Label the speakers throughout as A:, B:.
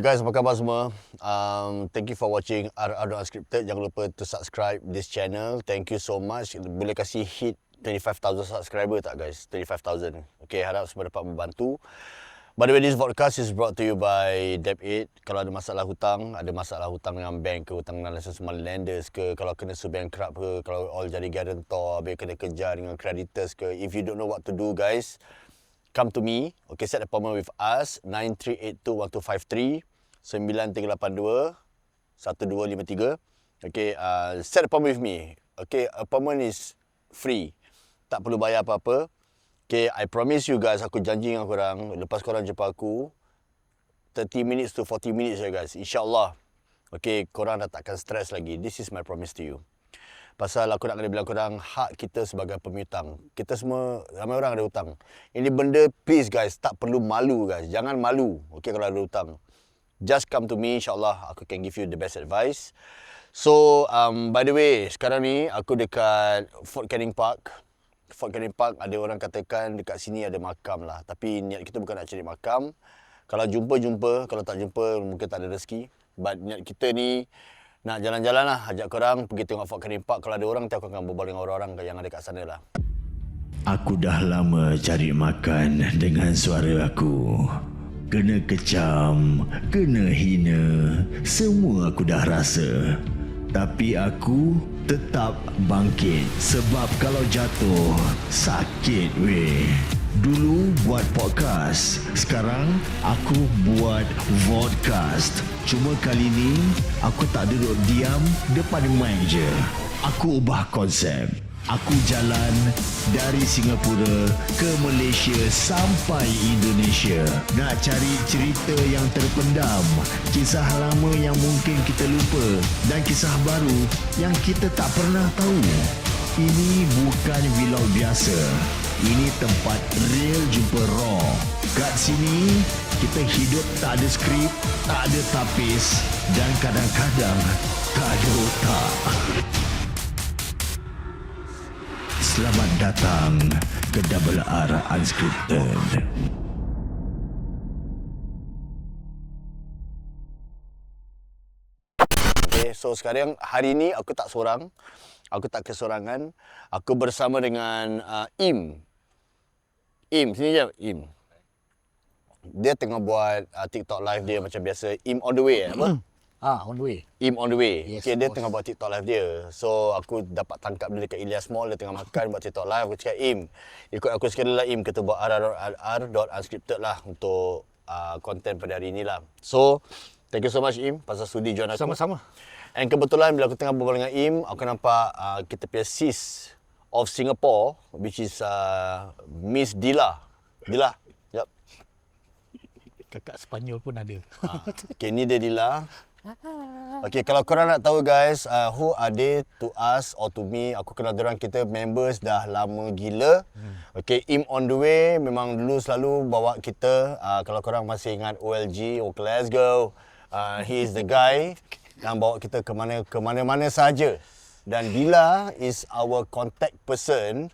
A: Guys, apa khabar semua? Thank you for watching RR Unscripted. Jangan lupa to subscribe this channel. Thank you so much. Boleh kasih hit 25,000 subscriber tak guys? 25,000. Okay, harap semua dapat membantu. By the way, this podcast is brought to you by Debt8. Kalau ada masalah hutang dengan bank ke, hutang dengan semua lenders ke, kalau kena sue bankrupt ke, kalau all jadi guarantor, habis kena kejar dengan creditors ke. If you don't know what to do guys, come to me. Okay, set appointment with us. 93821253 9382 1253. Okay, set appointment with me. Okay, appointment is free. Tak perlu bayar apa-apa. Okay, I promise you guys, aku janji dengan korang, lepas korang jumpa aku, 30 minutes to 40 minutes ya guys, insyaAllah. Okay, korang dah takkan stress lagi. This is my promise to you. Pasal aku nak kena bilang korang, hak kita sebagai pemiutang. Kita semua, ramai orang ada hutang. Ini benda, please guys, tak perlu malu guys. Jangan malu, okay, kalau ada hutang. Just come to me, insyaAllah, aku can give you the best advice. So, by the way, sekarang ni, aku dekat Fort Canning Park. Fort Canning Park, ada orang katakan dekat sini ada makam lah. Tapi niat kita bukan nak cari makam. Kalau jumpa, kalau tak jumpa, mungkin tak ada rezeki. But niat kita ni, nak jalan-jalan lah, ajak korang pergi tengok Fort Canning Park. Kalau ada orang, nanti aku akan berbual dengan orang-orang yang ada kat sana lah.
B: Aku dah lama cari makan dengan suara aku. Kena kecam, kena hina, semua aku dah rasa. Tapi aku tetap bangkit sebab kalau jatuh, sakit weh. Dulu buat podcast, sekarang aku buat vodcast. Cuma kali ni, aku tak duduk diam depan mic je. Aku ubah konsep. Aku jalan dari Singapura ke Malaysia sampai Indonesia. Nak cari cerita yang terpendam, kisah lama yang mungkin kita lupa dan kisah baru yang kita tak pernah tahu. Ini bukan vlog biasa. Ini tempat real jumpa raw. Kat sini, kita hidup tak ada skrip, tak ada tapis dan kadang-kadang tak ada otak. Selamat datang ke Double R Unscripted.
A: Okay, so sekarang, hari ni aku tak seorang. Aku tak kesorangan. Aku bersama dengan Im. Im, sini je Im. Dia tengah buat TikTok live dia macam biasa. Im on the way apa?
C: On the way.
A: Im on the way.
C: Yes,
A: Okay, dia
C: boss.
A: tengah buat TikTok live dia. So, aku dapat tangkap dia dekat Ilyas Mall. Dia tengah makan buat TikTok live. Aku cakap, Im, ikut aku sekali lah Im. Kita buat RR.Unscripted lah untuk konten pada hari ni lah. So, thank you so much Im pasal sudi join aku.
C: Sama-sama.
A: And kebetulan bila aku tengah berbual dengan Im, aku nampak kita punya sis of Singapore, which is Miss Dila. Dila, yep.
C: Kakak Sepanyol pun ada.
A: Okay, ni dia Dila. Okay, kalau korang nak tahu guys, who are they to us or to me, aku kenal diorang, kita members dah lama gila. Okay, Im on the way memang dulu selalu bawa kita, kalau korang masih ingat OLG, okay let's go. He is the guy yang bawa kita ke mana-mana saja. Dan Dila is our contact person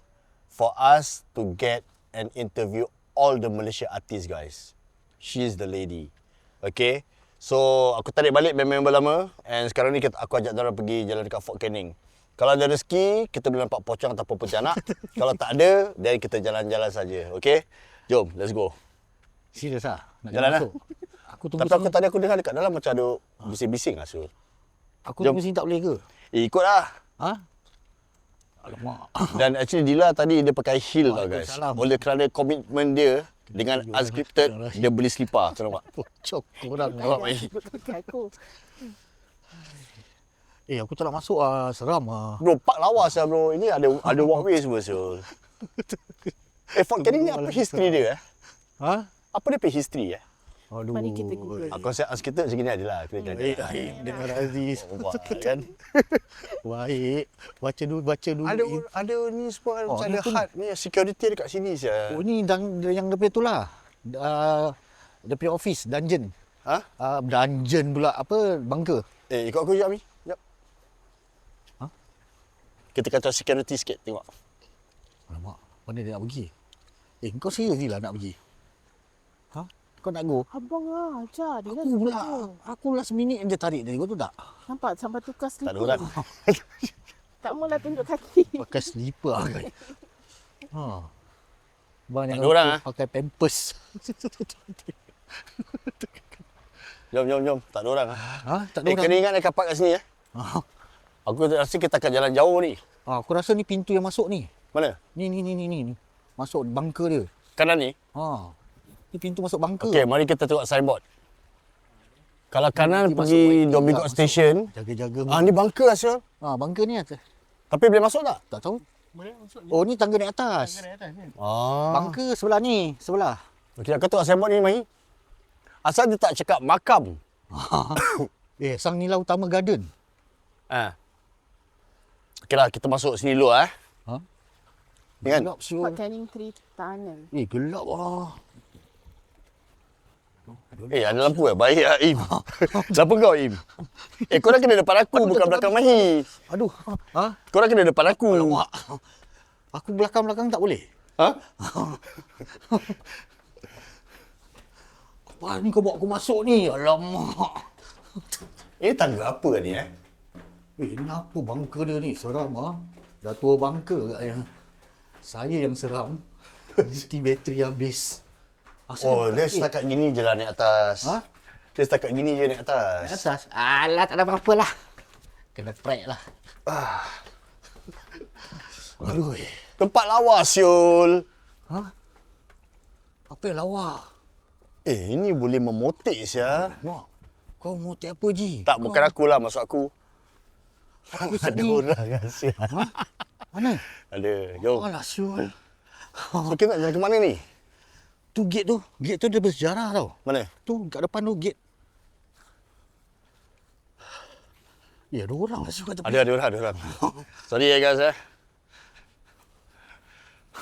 A: for us to get and interview all the Malaysia artists guys. She is the lady. Okay. So, aku tarik balik member lama and sekarang ni aku ajak diorang pergi jalan dekat Fort Canning. Kalau ada rezeki, kita boleh nampak pocong ataupun pontianak. Kalau tak ada, then kita jalan-jalan saja. Okay? Jom, let's go.
C: Serius lah? Nak
A: Jalan lah.
C: masuk? Aku tunggu
A: Tapi tadi aku dengar dekat dalam macam ada bising-bising lah, Sul.
C: Aku
A: Jom.
C: tunggu sini tak boleh ke?
A: Ikutlah.
C: Ha? Alamak.
A: Dan actually Dila tadi dia pakai heel tau guys.
C: Waalaikumsalam.
A: Oleh kerana komitmen dia dengan Unscripted, dia beli selipar. Kau nampak?
C: Pocong korang.
A: Nampak baik.
C: Aku tak nak masuk seram
A: Bro, park lawas lah bro. Ini ada walkway semua Sul. Fort Canning ni apa history dia
C: Ha?
A: Apa dia punya history
C: Aduh.
D: Mari kita Google.
A: Konsep Unscripted macam ni adalah.
C: Baik, dengan Aziz.
A: Kan?
C: Baik. Baca dulu.
A: Ada ni semua macam
C: ni
A: ada
C: pun-
A: hard ni security dekat sini sia.
C: Oh, ni yang dia punya tu lah. Dia punya office, dungeon.
A: Ha?
C: Dungeon pula. Apa? Bunker.
A: Ikut aku jap ni. Jap.
C: Ha?
A: Kita kacau security sikit tengok.
C: Alamak. Mana dia nak pergi? Kau serius ni lah nak pergi? Ha? Kau nak go?
D: Abang lah, ajar dia
C: Aku pula, aku last minute je tarik tadi. Kau tu tak?
D: Nampak sampai tukar
A: Tak ada
D: slipper.
A: orang.
D: Tak maulah tunjuk kaki.
C: Pakai slipper lah kan. Ha. Bang
A: Tak
C: jangan
A: ada orang,
C: pakai pampers.
A: Jom. Tak ada orang.
C: Ha? Tak ada orang.
A: Kena ingat dekat park kat sini.
C: Ha.
A: Aku rasa kita akan jalan jauh ni.
C: Ha, aku rasa ni pintu yang masuk ni.
A: Mana?
C: Ni. Masuk bunker dia.
A: Kanan ni?
C: Ha. Ni pintu masuk bunker.
A: Okey, mari kita tengok signboard. Kalau kanan
C: Nanti
A: pergi
C: masuk
A: Dhoby
C: YT
A: Ghaut
C: tak
A: Station.
C: Jaga-jaga.
A: Ni bunker Asyul.
C: Ha, bunker ni atas.
A: Tapi boleh masuk tak?
C: Tak tahu. Oh, ni tangga naik atas. Bunker sebelah ni, sebelah.
A: Okey, aku tengok signboard ni, Mai. Asal dia tak cakap makam.
C: Sang Nila Utama Garden.
A: Okeylah, kita masuk sini dulu
C: Ha?
A: Ni kan?
C: Gelap siul.
D: Fort Canning 3 tunnel.
C: Gelap lah.
A: Ada lampu Baik lah, Im. Siapa kau, Im? Korang kena depan aku, bukan belakang Mahi.
C: Aduh. Ha?
A: Korang kena depan aku.
C: Alamak. Aku belakang-belakang tak boleh?
A: Ha?
C: Apa ni kau bawa aku masuk ni? Alamak.
A: Ini tangga apa ni,
C: Ini apa bunker dia ni? Seram ah. Dah tua bunker agaknya. Saya yang seram. Mesti bateri habis.
A: Oh, dia setakat gini je lah naik atas.
C: Ha?
A: Dia setakat gini je naik
C: Di
A: atas.
C: atas. Alah, tak ada apa-apa lah. Kena track lah. Aduh.
A: Tempat lawa, Syul.
C: Ha? Apa yang lawa?
A: Ini boleh memotek, Syah.
C: Wah, kau mau tak apa, Ji?
A: Tak, bukan akulah, masuk aku.
C: Aku
A: Ada
C: sedih.
A: orang, Syah.
C: Ha? Mana?
A: Ada, jom.
C: Alah, Syul.
A: So, kita nak jalan ke mana ni?
C: Tu gate tu. Gate tu dia bersejarah tau.
A: Mana?
C: Tu, kat depan tu gate. Ya, ada orang lah suka tepi.
A: Ada orang. Sorry guys.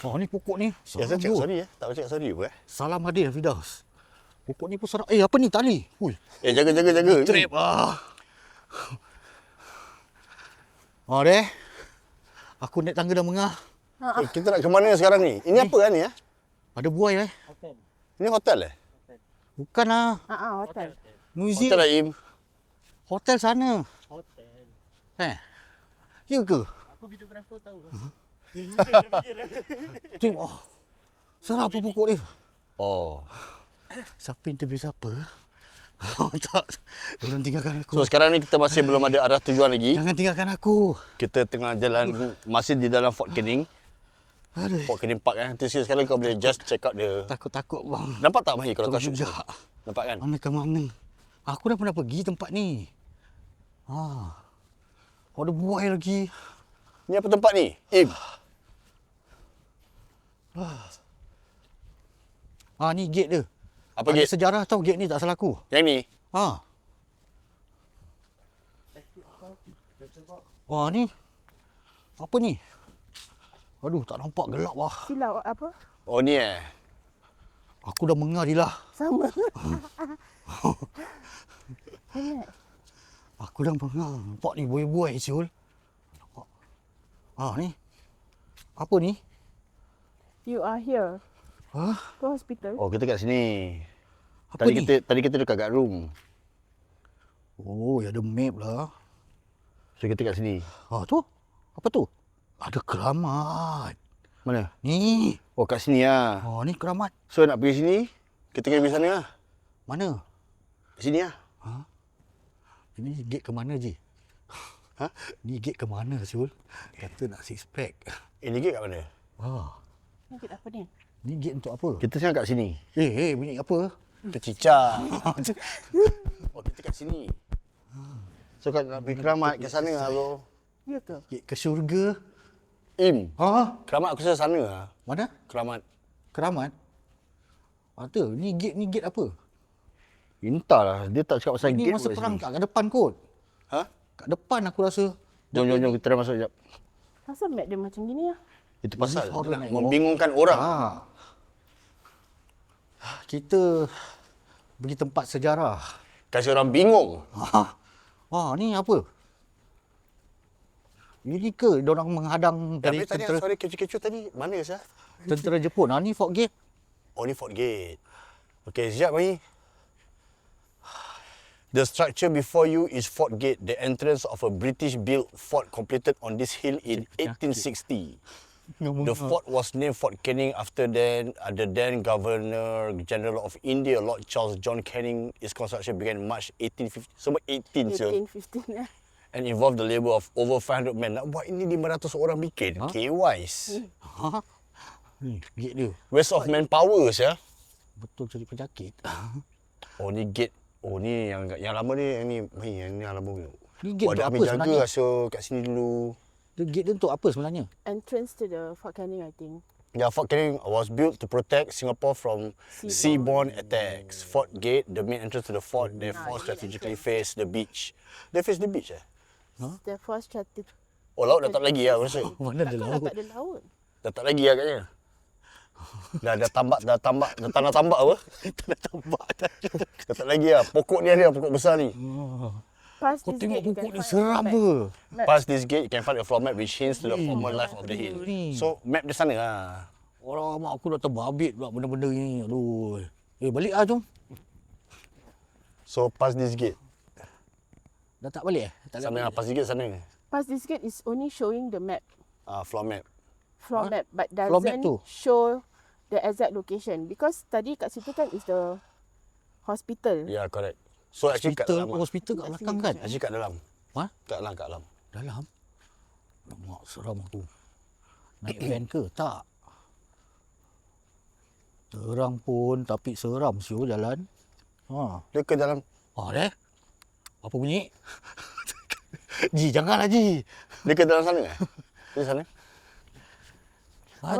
C: Oh, ni pokok ni.
A: Ya, saya cakap sorry Tak boleh cakap sorry apa
C: Salam hadir, Firdaus. Pokok ni pun seram. Apa ni tali? Hui.
A: jaga.
C: Trap ah. Oh, deh. Aku naik tangga dah mengah.
A: Kita nak ke mana sekarang ni? Ini apa kan ni?
C: Ada buai
A: Ini hotel
C: Bukan lah.
D: Hotel.
C: Muzik.
A: Hotel lah, Im.
C: Hotel sana.
E: Hotel.
C: Ya ke?
E: Aku videographer tahu.
C: Tengok. Oh. Seram apa pokok dia?
A: Oh.
C: Siapa interview siapa? Tak. Jangan tinggalkan aku.
A: So sekarang ni kita masih belum ada arah tujuan lagi.
C: Jangan tinggalkan aku.
A: Kita tengah jalan masih di dalam Fort Canning.
C: Aduh.
A: Fort Canning Park Nanti sekali kau boleh just check out dia.
C: Takut-takut bang.
A: Nampak tak Mahi kalau kau
C: Betul
A: shoot?
C: juga.
A: Nampak kan?
C: Mana ke mana? Aku dah pernah pergi tempat ni. Ada buai lagi.
A: Ni apa tempat ni? Im.
C: Ni gate dia.
A: Apa
C: Ada
A: gate?
C: sejarah tau gate ni tak salah aku.
A: Yang ni?
C: Wah ni. Apa ni? Aduh tak nampak gelap lah.
D: Silau apa?
A: Oh ni
C: Aku dah mengar dia lah.
D: Sama. Penat.
C: Aku dah mengar. Nampak ni buai-buai Syul. Nampak. Ni. Apa ni?
D: You are here.
C: Ha?
D: Ke hospital.
A: Oh kita kat sini.
C: Apa
A: Tadi
C: ni?
A: tadi kita dekat kat room.
C: Oh, ada map lah.
A: So kita kat sini.
C: Tu? Apa tu? Ada keramat.
A: Mana?
C: Ni.
A: Oh kat sini lah.
C: Ni keramat.
A: So nak pergi sini, kita kena pergi sana lah.
C: Mana?
A: Sini lah.
C: Ini gate ke mana, Ji? Ni gate ke mana, Syul? Kata nak six pack.
A: Ini gate kat mana?
D: Sakit apa ni?
C: Ni gate untuk apa?
A: Kita sekarang kat sini.
C: Bunyi apa?
A: Kita cicak. Oh kita kat sini. So kalau nak pergi keramat ke sana lah bro.
D: Ya ke?
C: Gate ke syurga?
A: Im,
C: Ha?
A: keramat aku rasa sana lah.
C: Mana?
A: Keramat.
C: Keramat? Ni gate apa?
A: Entahlah, dia tak cakap pasal
C: Ini
A: gate
C: masa
A: pun kat
C: perang
A: sini.
C: kat depan kot.
A: Ha?
C: Kat depan aku rasa.
A: Jom kita dah masuk sekejap.
D: Asal map dia macam gini lah?
A: Itu pasal
C: Ini
A: dia nak
C: orang.
A: membingungkan orang.
C: Kita pergi tempat sejarah.
A: Kasih orang bingung.
C: Ni apa? Ini ke diorang menghadang dari
A: Tapi tadi
C: tentera,
A: suara kecoh-kecoh tadi, mana sah?
C: tentera Jepun? Ni Fort Gate.
A: Oh ni Fort Gate. Okay, siap ni. The structure before you is Fort Gate, the entrance of a British-built fort completed on this hill in 1860. The fort was named Fort Canning after the then Governor General of India, Lord Charles John Canning. Its construction began in March 1850. Semua 18 je.
D: 1815 ya.
A: And involved the labour of over 500 men. Nak buat ini 500 orang bikin. KYs.
C: Ha? Ni, gate dia.
A: Waste of manpower ya.
C: Betul cari penyakit.
A: Oh ni gate. Oh ni yang lama ni, yang ni lama ni.
C: Ni gate
A: Ada
C: untuk
A: kami
C: apa
A: jaga
C: sebenarnya?
A: rasa kat sini dulu.
C: Dia gate dia untuk apa sebenarnya?
D: Entrance to the Fort Canning, I think.
A: Yeah, Fort Canning was built to protect Singapore from seaborne attacks. Fort Gate, the main entrance to the fort, therefore strategically face the beach. They face the beach eh?
D: The first strategy.
A: Oh, laut dah tak lagi lah rasa.
C: Mana ada
D: Takkan
C: laut?
D: tak ada laut.
A: Dah tak lagi lah katnya. Dah tanah tambak apa?
C: Tak tambah.
A: Dah tak lagi lah. Pokok ni ada, pokok besar ni.
D: Past
C: Kau
D: this
C: tengok
D: gate, you
C: pokok
D: can
C: dia
D: find
C: seram
D: a
C: ke?
D: map.
A: Past this gate, you can find a floor map which hints to the former life of the hill.
C: ni?
A: So, map di sana lah.
C: Orang mak aku dah terbabit pula benda-benda ni. Aduh. Balik lah jom.
A: So, past this gate.
C: Dah tak balik Tak
A: Sana lah, past this gate sana.
D: Past this gate is only showing the map,
A: Floor map.
D: floor map, but
C: Floor map
D: doesn't
C: tu?
D: show the exact location. Because tadi kat situ kan is the hospital.
A: Yeah, correct. So, actually kat dalam.
C: Hospital kat belakang kan?
A: Actually kat dalam.
C: Ha?
A: Kat dalam.
C: Dalam? Mak seram aku. Naik van ke? Tak. Terang pun tapi seram siu jalan. Ha.
A: Dia ke dalam.
C: Deh. Apa bunyi? Ji, janganlah Ji.
A: Dia ke dalam sana eh? Di sana?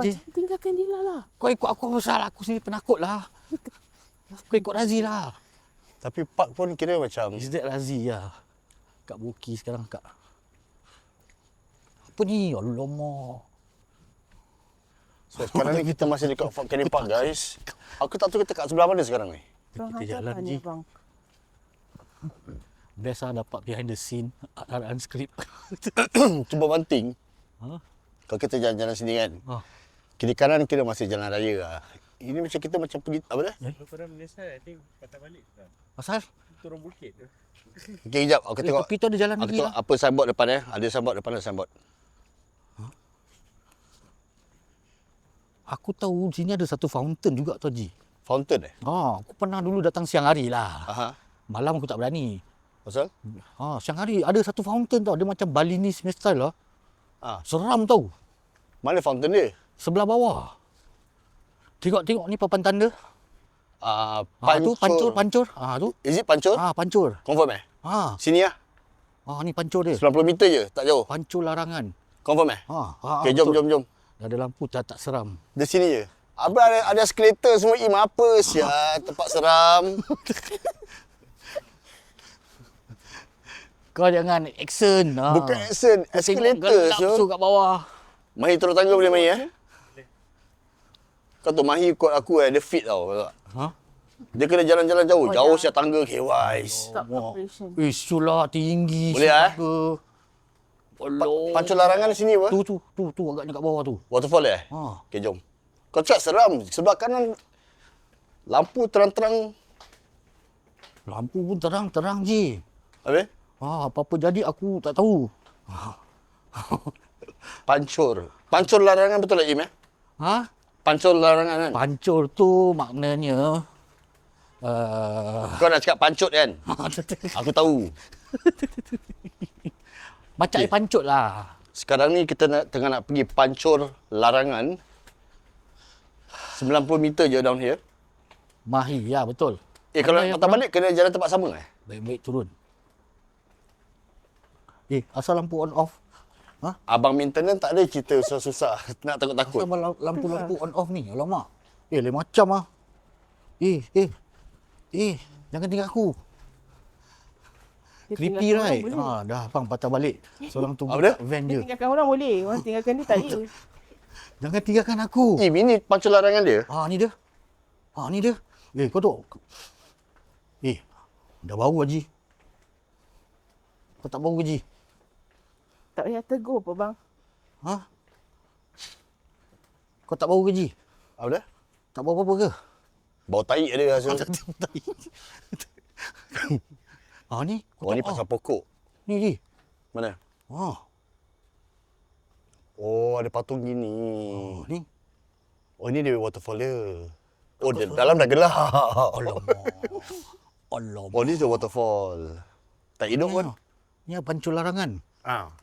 C: Ji.
D: Tinggalkan dia lah.
C: Kau ikut aku pasal aku sendiri penakut lah. Kau ikut Razi lah.
A: Tapi park pun kira macam.
C: Is that Razi lah. Kat Boki sekarang kat. Apa ni? Alamak.
A: So, sekarang ni kita masih dekat Fort Canning Park guys. Aku tak tahu kita kat sebelah mana sekarang ni.
C: Kita jalan, Ji.
D: Bang.
C: Best lah dapat behind the scene. Unscript.
A: Cuba banting.
C: Ha?
A: Kalau kita jalan-jalan sini kan.
C: Ha.
A: Kiri kanan kira masih jalan raya lah. Ini macam kita macam pergi apa dah?
E: Korang menyesal, I think patah balik dah.
C: Pasal?
E: Turun bukit tu.
A: Okey, kejap. Aku tengok.
C: Tepi tu ada jalan
A: Aku
C: lagi
A: tengok
C: lah.
A: apa signboard depan eh. Ada signboard depan, ada signboard.
C: Aku tahu sini ada satu fountain juga tu Ji.
A: Fountain eh?
C: Aku pernah dulu datang siang hari lah.
A: Aha.
C: Malam aku tak berani.
A: Pasal?
C: Siang hari ada satu fountain tau. Dia macam Balinese punya style lah.
A: Ah.
C: Seram tau.
A: Mana fountain dia?
C: Sebelah bawah. Tengok ni papan tanda. Tu pancur. Tu.
A: Is it pancur?
C: Pancur.
A: Confirm eh? Sini lah.
C: Ni pancur dia.
A: 90 meter je, tak jauh.
C: Pancur larangan.
A: Confirm eh? Okey, jom,
C: betul.
A: jom, jom.
C: Dah ada lampu tak seram.
A: Di sini je. Abang ada eskalator semua. Apa sia tempat seram.
C: Kau jangan action.
A: Bukan action, eskalator
C: Gelap
A: so.
C: kat bawah.
A: Mahi turun tangga boleh Mahi eh? Kau tu Mahi ikut aku dia fit tau. Tahu tak? Dia kena jalan-jalan jauh. Jauh siap tangga KYs.
D: Stop operation.
C: Sulah tinggi.
A: Boleh Pancur larangan di sini apa?
C: Tu agaknya kat bawah tu.
A: Waterfall eh? Okey, jom. Kau cak seram. Sebelah kanan lampu terang-terang.
C: Lampu pun terang-terang je.
A: Habis?
C: Apa-apa jadi aku tak tahu.
A: Pancur. Pancur larangan betul tak Im eh? Pancur larangan kan?
C: Pancur tu maknanya
A: Kau nak cakap pancut kan? Aku tahu.
C: macam air pancut lah.
A: Sekarang ni kita tengah nak pergi pancur larangan. 90 meter je down here.
C: Mahi, ya betul.
A: Kalau
C: Ada yang
A: patah balik kena jalan tempat sama eh?
C: Baik-baik turun. Asal lampu on off.
A: Abang maintenance tak ada cerita susah-susah. Nak takut-takut.
C: Asal lampu-lampu on off ni. Alamak. Lain macam ah. Jangan tinggal aku.
D: Dia
C: Creepy
D: tinggalkan
C: right?
D: orang boleh.
C: Dah abang patah balik. Seorang tunggu
A: Apa dia?
C: kat van
D: Dia
C: je.
D: tinggalkan orang boleh. Orang tinggalkan dia tak ada.
C: Jangan tinggalkan aku.
A: Ini pancur larangan dia.
C: Ni dia. Ni dia. Kau tu. Dah bau Haji. Kau tak bau Haji?
D: Tak payah tegur apa bang.
C: Kau tak bau Haji?
A: Apa dia?
C: Tak bau apa-apa ke?
A: Bau tahi ada rasa.
C: Ni.
A: Oh, ni pasal pokok.
C: Ni Ji.
A: Mana?
C: Ah,
A: Oh, ada patung gini.
C: ni.
A: Oh, ni dia waterfall dia. Oh, dalam dah gelap.
C: Alamak.
A: Oh, ni the waterfall. Tak hidup pun.
C: Ni pancul larangan.
A: Ah.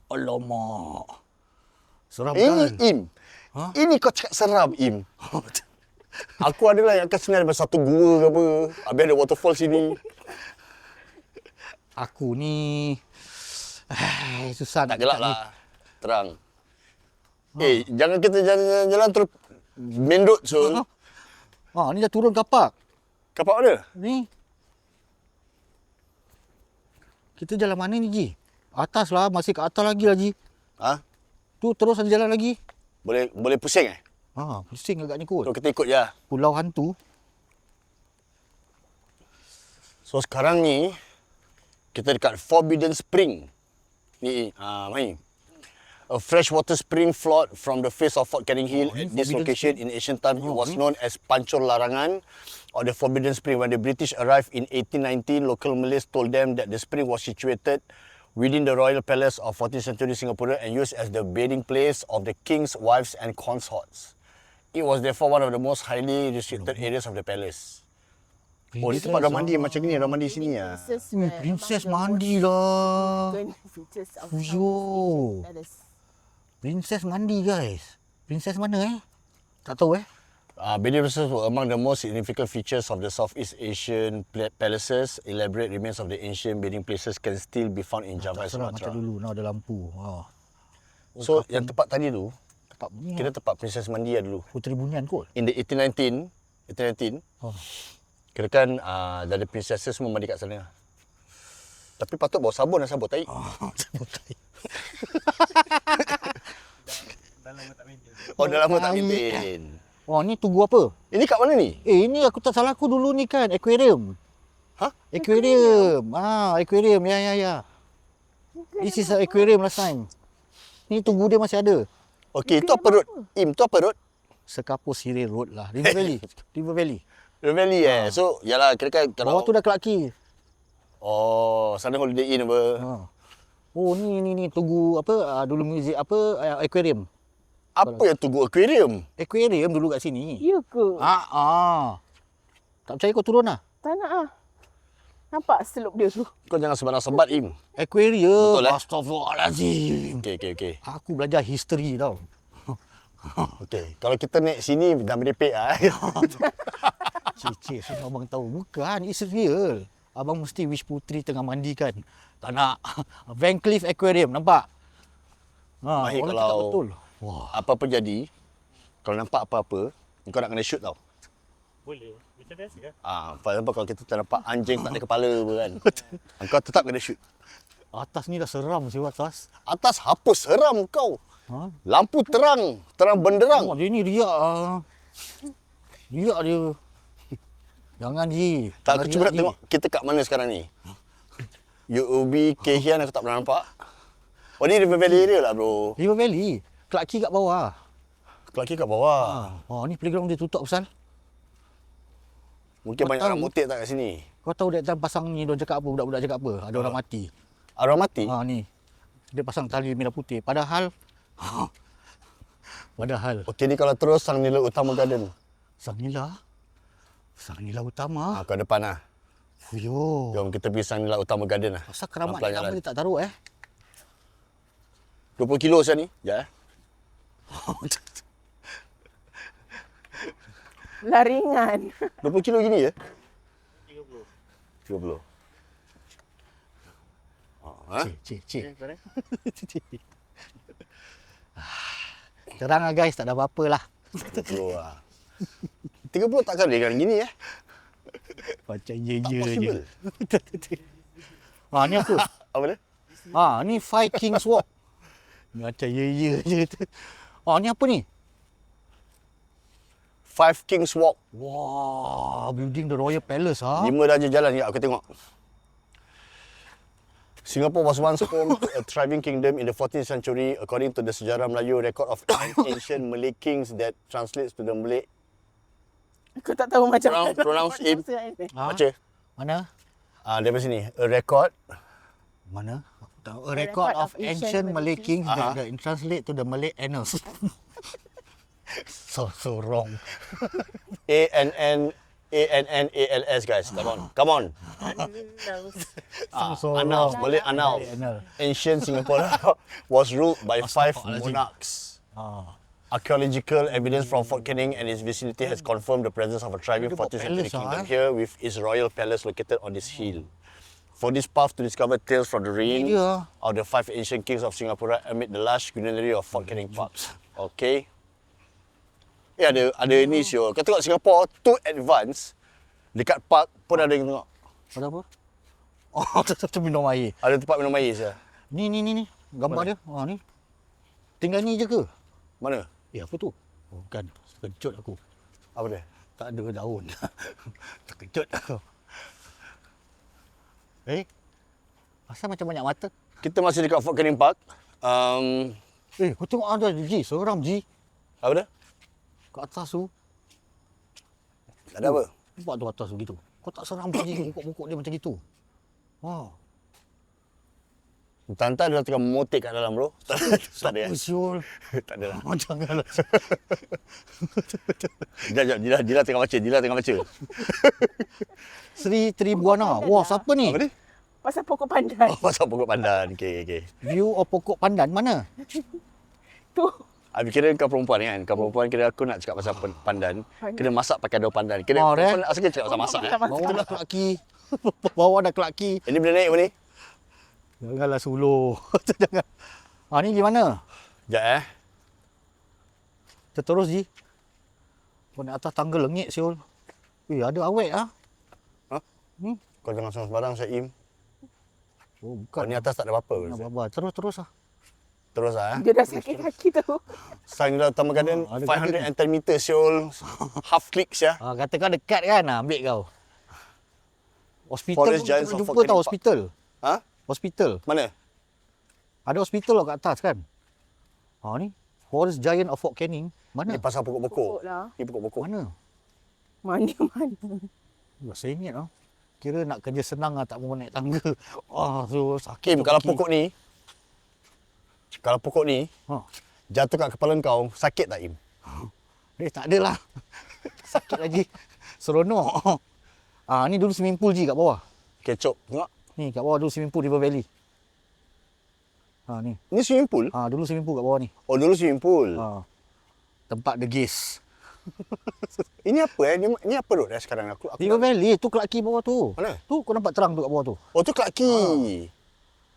C: Alamak. Seram
A: Ini
C: kan?
A: Im.
C: Ha?
A: Ini kau cakap seram, Im. Aku adalah yang akan senang daripada satu gua ke apa. Habis ada waterfall sini.
C: Aku ni susah
A: Tak
C: nak
A: gelap
C: cakap ni.
A: lah. Terang. Jangan kita jalan-jalan terus main road so.
C: Ni dah turun kapak.
A: Kapak mana?
C: Ni. Kita jalan mana ni Ji? Atas lah, masih ke atas lagi lah Ji.
A: Ha?
C: Tu terus ada jalan lagi.
A: Boleh pusing eh?
C: Pusing agak ni kot.
A: So kita ikut je.
C: Pulau hantu.
A: So sekarang ni kita dekat Forbidden Spring. Ni mai. A freshwater spring flowed from the face of Fort Canning Hill. At this
C: Forbidden
A: location in ancient times, it was known as Pancur Larangan or the Forbidden Spring. When the British arrived in 1819, local Malays told them that the spring was situated within the royal palace of 14th century Singapore and used as the bathing place of the king's wives and consorts. It was therefore one of the most highly restricted areas of the palace. Oh, ni tempat orang mandi macam ni, orang mandi sini ah.
C: Princess mandi lah.
D: Features of
C: Fuyo.
D: Palace.
C: Princess mandi guys. Princess mana Tak tahu
A: Bathing places were among the most significant features of the Southeast Asian palaces. Elaborate remains of the ancient bathing places can still be found in Java and
C: Seram
A: Sumatra.
C: macam dulu. Ada lampu.
A: So, yang tempat tadi tu,
C: Tempat ni
A: kira tempat Princess mandi lah dulu.
C: Puteri Bunian kot.
A: In the 1819, kira kan dah ada princesses semua mandi kat sana. Tapi patut bawa sabun dan sabun tahi.
E: Dah lama tak maintain.
A: Oh, dah lama tak maintain.
C: Ni tugu apa?
A: Ini kat mana ni?
C: Ini aku tak salah aku dulu ni kan aquarium.
A: Hah?
C: Aquarium. Aquarium. Ya. This is an aquarium last time. Ni tugu dia masih ada.
A: Okey, itu apa road? Im, tu apa road?
C: Sekapur Sireh Road lah. River Valley. River Valley.
A: River Valley So, yalah kira kan kalau...
C: Bawah tu dah Clarke Quay.
A: Oh, sana Holiday Inn apa?
C: Oh ni tugu apa dulu muzik apa aquarium.
A: Apa yang Tugu Aquarium?
C: Aquarium dulu kat sini.
D: Ya ke?
C: Tak percaya kau turun lah.
D: Tak nak ah. Nampak slope dia tu.
A: Kau jangan sembarang sebat, Im.
C: Aquarium.
A: Betul,
C: Astagfirullahalazim.
A: Okey.
C: Aku belajar history tau.
A: Okey, kalau kita naik sini dah merepek ah.
C: Cik, semua abang tahu. Bukan, it's real. Abang mesti wish puteri tengah mandi kan. Tak nak. Van Cleef Aquarium, nampak?
A: Mahir
C: orang
A: kalau-
C: cakap betul. Wah,
A: Apa-apa jadi, kalau nampak apa-apa, kau nak kena shoot tau.
E: Boleh. Macam biasa lah.
A: For example, kalau kita nampak anjing tak ada kepala apa kan. Kau tetap kena shoot.
C: atas ni dah seram sih atas.
A: Atas apa seram kau? Lampu terang benderang.
C: Dia ni riak Riak dia. Jangan Ji.
A: Tak, aku
C: Jangan
A: cuba nak
C: riak, Ji.
A: tengok kita kat mana sekarang ni. UOB Kehian aku tak pernah nampak. Oh, ni River Valley area lah bro.
C: River Valley. Clarke Quay kat bawah.
A: Kelaki kat bawah.
C: Ni playground dia tutup pasal.
A: Mungkin banyak
C: tahu.
A: orang motek tak kat sini.
C: Kau tahu dia pasang ni dia cakap apa, budak-budak cakap apa? Ada orang mati.
A: Orang mati?
C: Ni. Dia pasang tali merah putih. Padahal
A: Okey, ni kalau terus Sang Nila Utama Garden.
C: Sang Nila Utama.
A: Ke depan lah.
C: Fuyo.
A: Jom kita pergi Sang Nila Utama Garden lah.
C: Pasal keramat
A: Pelan-pelan
C: ni lama
A: jalan.
C: dia tak taruh
A: 20 kilo sekarang ni. Sekejap
D: Laringan.
A: 20 kilo gini je?
E: 30.
A: 30.
C: Cik. Terang lah guys, tak ada apa-apa lah.
A: 30 lah. 30 takkan dengan gini
C: Macam
A: Tak
C: je
A: possible.
C: Ni apa?
A: Apa dia?
C: Ni Five Kings Walk. Macam je. Ni apa ni?
A: Five Kings Walk.
C: Wah, building the Royal Palace
A: 5 darjah jalan ni aku tengok. Singapore was once home to a thriving kingdom in the 14th century according to the Sejarah Melayu record of ancient Malay kings that translates to the Malay
D: Aku tak tahu macam mana.
A: Pronounce Im.
C: Ha?
A: Baca.
C: Mana?
A: Daripada sini. A record.
C: Mana? A record of ancient Malay kings
A: Aha.
C: that translate to the Malay annals. so wrong.
A: ANNALS, guys. Come on.
C: So
A: Annals.
C: wrong.
A: Malay annals.
C: Annal.
A: Ancient Singapore was ruled by 5 monarchs. Archaeological evidence from Fort Canning and its vicinity has confirmed the presence of a thriving
C: Dia buat
A: 14th century
C: palace,
A: kingdom
C: eh?
A: here with its royal palace located on this hill. For this path to discover tales from the reign
C: Dia.
A: of the 5 ancient kings of Singapore amid the lush greenery of Fort Canning Park. Okay. Ada ni Syul. Kau tengok Singapore too advance. Dekat park pun ada yang tengok.
C: Ada apa? Oh, tetap minum air.
A: Ada tempat minum air saya.
C: Ni. Gambar dia. Ni. Tinggal ni je ke?
A: Mana?
C: Apa tu? Oh, bukan. Terkejut aku.
A: Apa dia?
C: Tak ada daun. Terkejut aku. Asal macam banyak mata?
A: Kita masih dekat Fort Canning Park.
C: Kau tengok ada Ji. Seram Ji.
A: Apa dia?
C: Kat atas tu.
A: Ada apa?
C: Nampak tu atas tu gitu. Kau tak seram Ji. Bukuk-bukuk dia macam gitu. Wow.
A: Tanta dia tengah memotek kat dalam bro. Tak ada ya?
C: Siul.
A: Tak ada lah.
C: Janganlah.
A: Sekejap, Dila tengah baca.
C: Sri Tribuana. Wah, siapa ni?
A: Apa ni?
D: Pasal pokok pandan.
A: Oh, pasal pokok pandan. Okay.
C: View of pokok pandan mana?
D: Tu.
A: Kira kau perempuan kan? Kau perempuan kira aku nak cakap pasal pandan. Kena masak pakai daun pandan. Kira perempuan asal cakap pasal masak.
C: Bawa dah kelaki. Bawa dah kelaki.
A: Ini boleh naik apa ni?
C: Janganlah suluh. Jangan. Ni gimana?
A: Sekejap
C: Kita terus Ji. Kau naik atas tangga lengit Siul. Ada awet ah.
A: Kau jangan sembarang saya Im.
C: Oh,
A: Kau
C: bukan.
A: ni atas tak ada apa-apa.
C: Nak apa-apa. Terus ah.
A: Terus lah.
D: Dia dah sakit kaki tu.
A: Sign Taman Garden
C: ada
A: 510 meter Seoul. Half clicks ya.
C: Kata kau dekat kan, ambil kau. Hospital
A: Forest
C: pun
A: Giants
C: kita
A: of
C: jumpa
A: Fort
C: tau
A: Canning
C: hospital.
A: Ha?
C: Hospital.
A: Mana?
C: Ada hospital kat atas kan? Ni. Forest Giant of Fort Canning. Mana?
A: Ni pasal pokok-pokok.
D: Pokok lah.
A: Ni pokok-pokok.
C: Mana?
D: Mana.
C: Saya ingat tau. Kira nak kerja senang lah, tak mahu naik tangga. So sakit.
A: Kim,
C: tu
A: kalau
C: kaki.
A: pokok ni jatuh kat kepala kau, sakit tak Im?
C: Tak adalah. Sakit lagi. Seronok. Ni dulu swimming pool Ji kat bawah.
A: Kecop. Tengok.
C: Ni kat bawah dulu swimming pool River Valley. Ni.
A: Ni swimming pool?
C: Dulu swimming pool kat bawah ni.
A: Oh, dulu swimming pool.
C: Tempat degis.
A: Ini apa Ni apa road sekarang? Aku
C: River Valley tu Clarke Quay bawah tu.
A: Mana?
C: Tu kau nampak terang tu kat bawah tu.
A: Oh, tu Clarke Quay.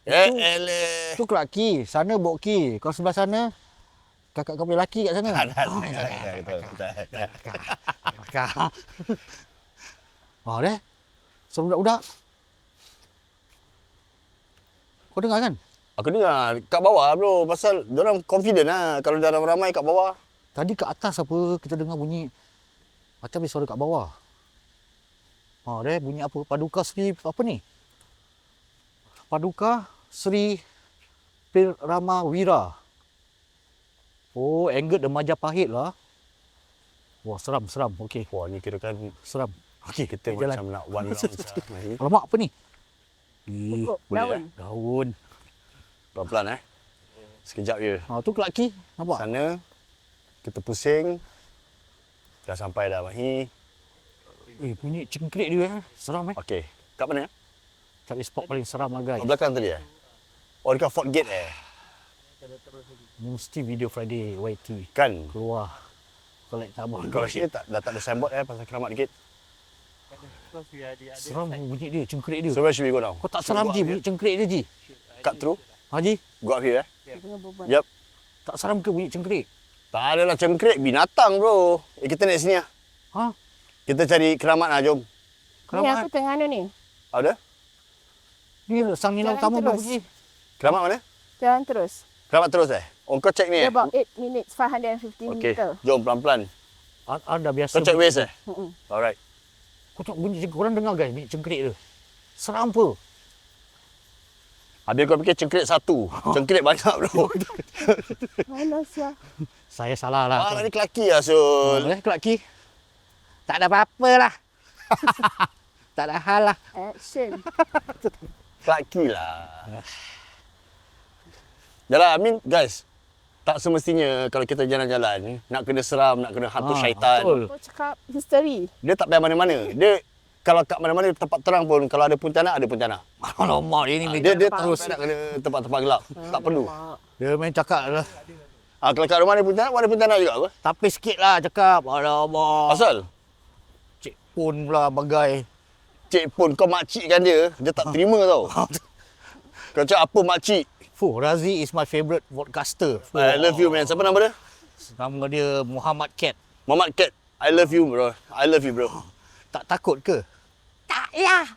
A: Eleh.
C: Tu Clarke Quay, sana Boat Quay. Kau sebelah sana kakak kau punya lelaki kat sana. Kakak. Deh. So budak-budak. Kau dengar kan?
A: Aku dengar kat bawah bro, pasal diorang confident lah kalau dah ramai kat bawah.
C: Tadi kat atas apa kita dengar bunyi macam ada suara kat bawah. Deh bunyi apa? Paduka Sri apa ni? Paduka Sri Piramawira. Oh, Anggit the Majapahit lah. Wah, seram. Okey,
A: Wah, ni kira kan
C: seram. Okey,
A: kita
C: jalan.
A: macam nak one round.
C: Alamak, apa ni?
D: Pokok.
A: Boleh,
D: Daun.
C: Daun.
A: Pelan-pelan Sekejap je.
C: Tu Clarke Quay, nampak?
A: Sana kita pusing. Dah sampai dah Mahi.
C: Bunyi cengkrik dia. Seram
A: Okey. Kat mana?
C: Cari spot paling seram lah guys.
A: Kat belakang tadi Oh, dekat Fort Gate
C: Mesti video Friday YT
A: Kan?
C: keluar. Collect tabung.
A: Kalau sini dah tak ada signboard pasal Keramat Gate.
C: Seram bunyi dia, cengkrik dia.
A: So where should we go now?
C: Kau tak seram Ji, bunyi cengkrik dia Ji.
A: Cut through?
C: Haji,
A: Go up here
D: Dia tengah berbual.
A: Yup.
C: tak seram ke bunyi cengkrik?
A: Tak adalah cengkrik, binatang bro. Kita naik sini lah.
C: Ha?
A: Kita cari keramat lah, jom.
D: Ni aku tengah ni.
A: Ada?
C: Ni sang nila
D: Jalan
C: utama
D: terus.
C: bunyi.
A: Keramat mana?
D: Jalan terus.
A: Keramat terus Oh, kau check ni
D: Dia about 8 minutes, 550
A: Okey,
D: meter.
A: jom pelan-pelan.
C: Anda biasa.
A: Kau check Waze
D: Mm-mm.
A: Alright.
C: Kau tengok bunyi cengkrik. Korang dengar guys bunyi cengkrik dia. Seram apa?
A: Habis kau fikir cengkrik satu. Cengkrik banyak bro.
D: Mana sia?
C: Saya salah lah.
A: Ni Clarke Quay lah, Sul.
C: Clarke Quay. Tak ada apa-apa lah. Tak ada hal lah.
D: Action.
A: Clarke Quay lah. Yalah, I mean guys, tak semestinya kalau kita jalan-jalan nak kena seram, nak kena hantu syaitan.
C: betul.
D: Kau cakap history.
A: Dia tak payah mana-mana. Dia kalau kat mana-mana tempat terang pun kalau ada pontianak, ada pontianak.
C: Alamak, dia ni
A: Dia terus nak kena tempat-tempat gelap. Tak perlu.
C: Dia main cakap lah.
A: Kalau kat rumah ada pontianak juga apa?
C: Tapi sikit lah cakap. Alamak.
A: Asal?
C: Cik pun pula bagai.
A: Cik pun kau makcik kan dia tak terima tau. Kau cakap apa makcik?
C: Fuh, Razi is my favourite podcaster.
A: I love you man. Siapa nama dia?
C: Nama dia Muhammad Cat.
A: Muhammad Cat. I love you bro. I love you bro.
C: Tak takut ke?
D: Tak lah.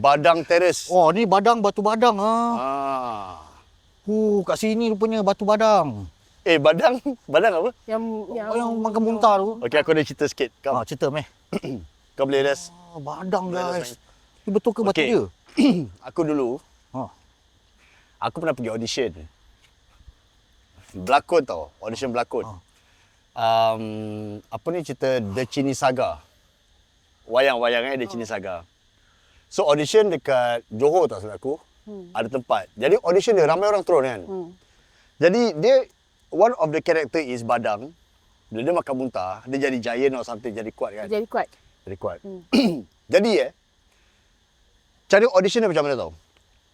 A: Badang Terrace.
C: Oh, ni badang, batu badang ah. Kat sini rupanya batu badang.
A: Badang apa?
C: Yang makan muntah tu.
A: Okey, aku ada cerita sikit. Kau,
C: Cerita meh.
A: kau boleh rest.
C: Badang
A: Boleh
C: guys. Ni betul ke batu
A: Okey.
C: dia?
A: Aku dulu, aku pernah pergi audition. Berlakon tau. Audition berlakon. Apa ni cerita The Cini Saga. Wayang-wayang The Cini Saga. So audition dekat Johor tak salah aku. Ada tempat. Jadi audition dia ramai orang turun kan. Jadi dia one of the character is Badang. Bila dia makan muntah, dia jadi giant or something, jadi kuat kan.
D: Jadi kuat.
A: Jadi kuat. Jadi cara audition dia macam mana tau?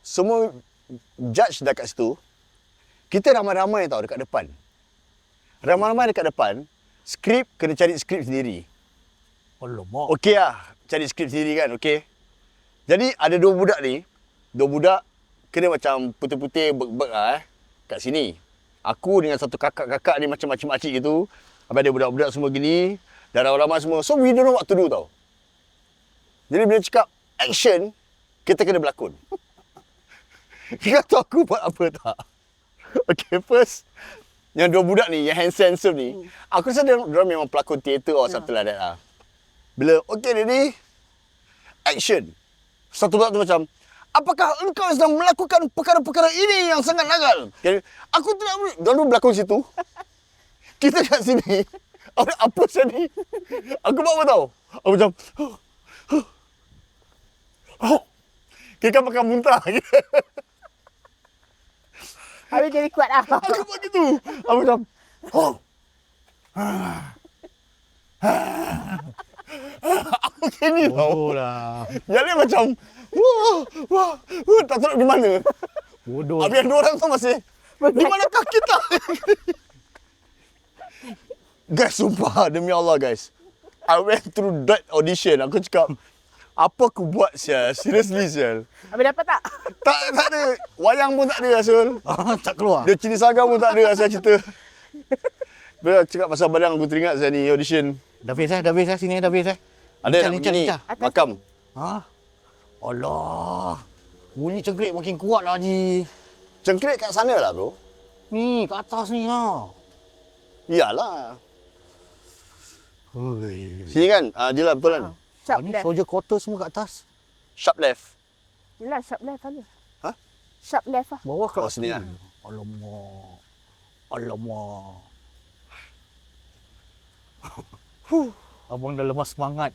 A: Semua judge dah kat situ. Kita ramai-ramai tau dekat depan. Ramai-ramai dekat depan. Skrip kena cari skrip sendiri.
C: Alamak.
A: Okey lah. Cari skrip sendiri kan, okey. Jadi ada dua budak ni. Dua budak kena macam putih-putih beg-beg lah kat sini. Aku dengan satu kakak-kakak ni macam makcik-makcik gitu. Habis ada budak-budak semua gini. Dan ramai-ramai semua. So we don't know what to do tau. Jadi bila cakap action, kita kena berlakon. Kau tahu aku buat apa tak? Okay, first, yang dua budak ni, yang handsome ni, aku rasa diorang memang pelakon teater or something like that lah. Bila, okay ready, action. Satu budak tu macam, apakah engkau sedang melakukan perkara-perkara ini yang sangat nagal? Okay, aku tidak boleh. Diorang berlakon situ. Kita kat sini. Apa saya ni? Aku buat apa tau? Aku macam, kita makan muntah.
D: Habis jadi kuat lah.
A: Aku buat gitu. Aku macam, aku gini tau.
C: Bodoh lah.
A: Yang dia macam, wah, tak tahu nak pergi mana.
C: Bodoh.
A: Habis yang dua orang tu masih, di manakah kita? Guys, sumpah, demi Allah guys. I went through that audition. Aku cakap, apa aku buat sial? Seriously sial.
D: Habis dapat tak?
A: Tak ada. Wayang pun tak ada Asul.
C: Tak keluar.
A: Dia Cini Saga pun tak ada asal cerita. Bila cakap pasal badang aku teringat saya ni audition.
C: Dah habis sini dah habis.
A: Ada nak
C: Lincah,
A: pergi ni.
C: lincah.
A: Makam.
C: Allah. Bunyi cengkrik makin kuat lah Haji.
A: Cengkrik kat sana lah bro.
C: Ni kat atas ni lah.
A: Iyalah.
C: Oi.
A: Sini kan? Dia lah betul kan?
D: Sharp
C: Ni
D: left.
C: soldier quarter semua kat atas.
A: Sharp left.
D: Yelah, sharp left lah.
A: Ha?
D: Sharp left lah.
C: Bawah kat
A: sini lah.
C: Alamak. Alamak. Abang dah lemas semangat.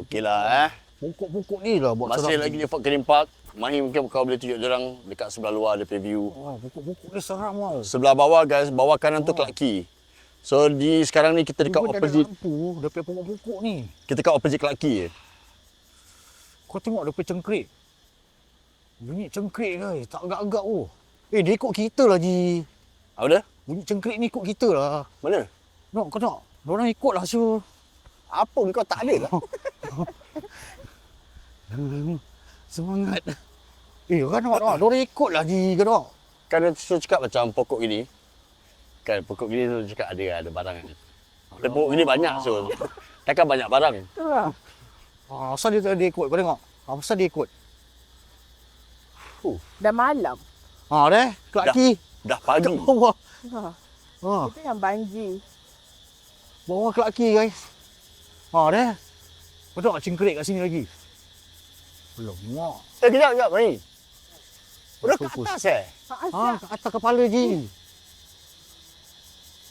A: Okeylah
C: Pokok-pokok ni lah buat
A: Masih
C: seram.
A: lagi di Fort Canning Park. Mahir mungkin kau boleh tunjuk orang dekat sebelah luar ada preview.
C: Oh, pokok-pokok ni seram lah.
A: Sebelah bawah guys, bawah kanan tu Clarke Quay. So di sekarang ni kita dekat
C: Tiba dah ada
A: opposite.
C: lampu daripada pokok-pokok ni.
A: Kita dekat opposite Clarke Quay je.
C: Kau tengok daripada cengkrik. Bunyi cengkrik guys. Tak agak-agak oh. Dia ikut kita lah Ji.
A: Apa dia?
C: Bunyi cengkrik ni ikut kita lah.
A: Mana?
C: Nak kau tak? Diorang ikut lah Syul.
A: Apa kau tak ada lah?
C: Semangat. Kan nak. Diorang ikut lah Ji. Kan tak?
A: Kan dia suruh cakap macam pokok gini. Kan pokok gini tu cakap ada barang kan. Dan pokok gini banyak so. Takkan banyak barang.
D: Tu lah.
C: Asal dia ikut? Kau tengok. Asal dia ikut?
D: Dah malam.
C: Dah. Clarke Quay.
A: Dah pagi.
C: Kat bawah.
D: Ha. Itu yang banjir.
C: Bawah Clarke Quay guys. Dah. Kau tengok cengkrik kat sini lagi. Alamak.
A: Kejap, mari. Udah kat
C: Fokus.
A: atas
C: Kat atas kepala Ji.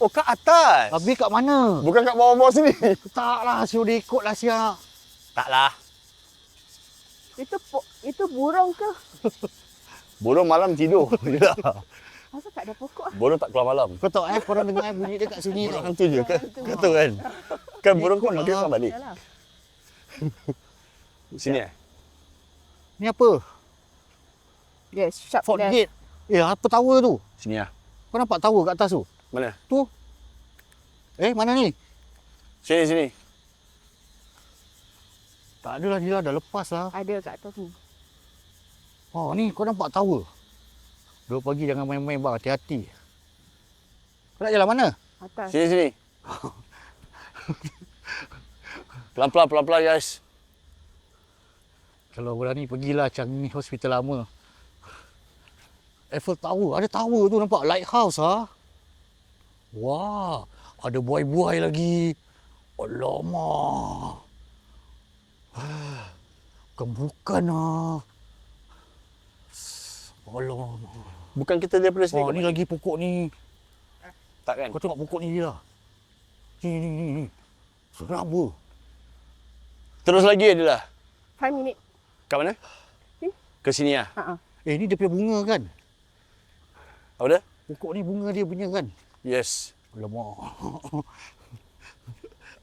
A: Oh, kat atas.
C: Habis kat mana?
A: Bukan kat bawah-bawah sini.
C: Taklah, suruh dia ikutlah siap.
A: Taklah.
D: Itu burung ke?
A: Burung malam tidur. Yelah.
D: Masa tak ada pokok?
A: Burung tak keluar malam.
C: Kau tahu korang dengar bunyi dia kat sini
A: Burung
C: tau.
A: hantu je. Kau tahu kan? Kan burung pun makin tak balik.
D: Yalah.
A: Sini
C: Ni apa?
D: Yes, sharp
C: Fort
D: left.
C: Gate. Apa tower tu?
A: Sini lah.
C: Kau nampak tower kat atas tu?
A: Mana?
C: Tu. Mana ni?
A: Sini.
C: Tak adalah dia dah lepas lah.
D: Ada kat atas ni.
C: Oh ni kau nampak tower. 2 pagi jangan main-main bang, hati-hati. Kau nak jalan mana?
D: Atas.
A: Sini. Pelan-pelan guys.
C: Kalau berani pergilah Changi Hospital lama. Eiffel Tower, ada tower tu nampak lighthouse ah. Wah, ada buai-buai lagi. Alamak. Bukan ah. Alamak.
A: Bukan kita daripada sini.
C: Oh, ni lagi pokok ni.
A: Tak kan?
C: Kau tengok pokok ni je lah. Ni. Seram apa?
A: Terus lagi adalah.
D: 5 minit.
A: Kat mana?
D: Ni.
A: Ke sini lah.
C: Ni dia punya bunga kan?
A: Apa dia?
C: Pokok ni bunga dia punya kan?
A: Yes.
C: Alamak.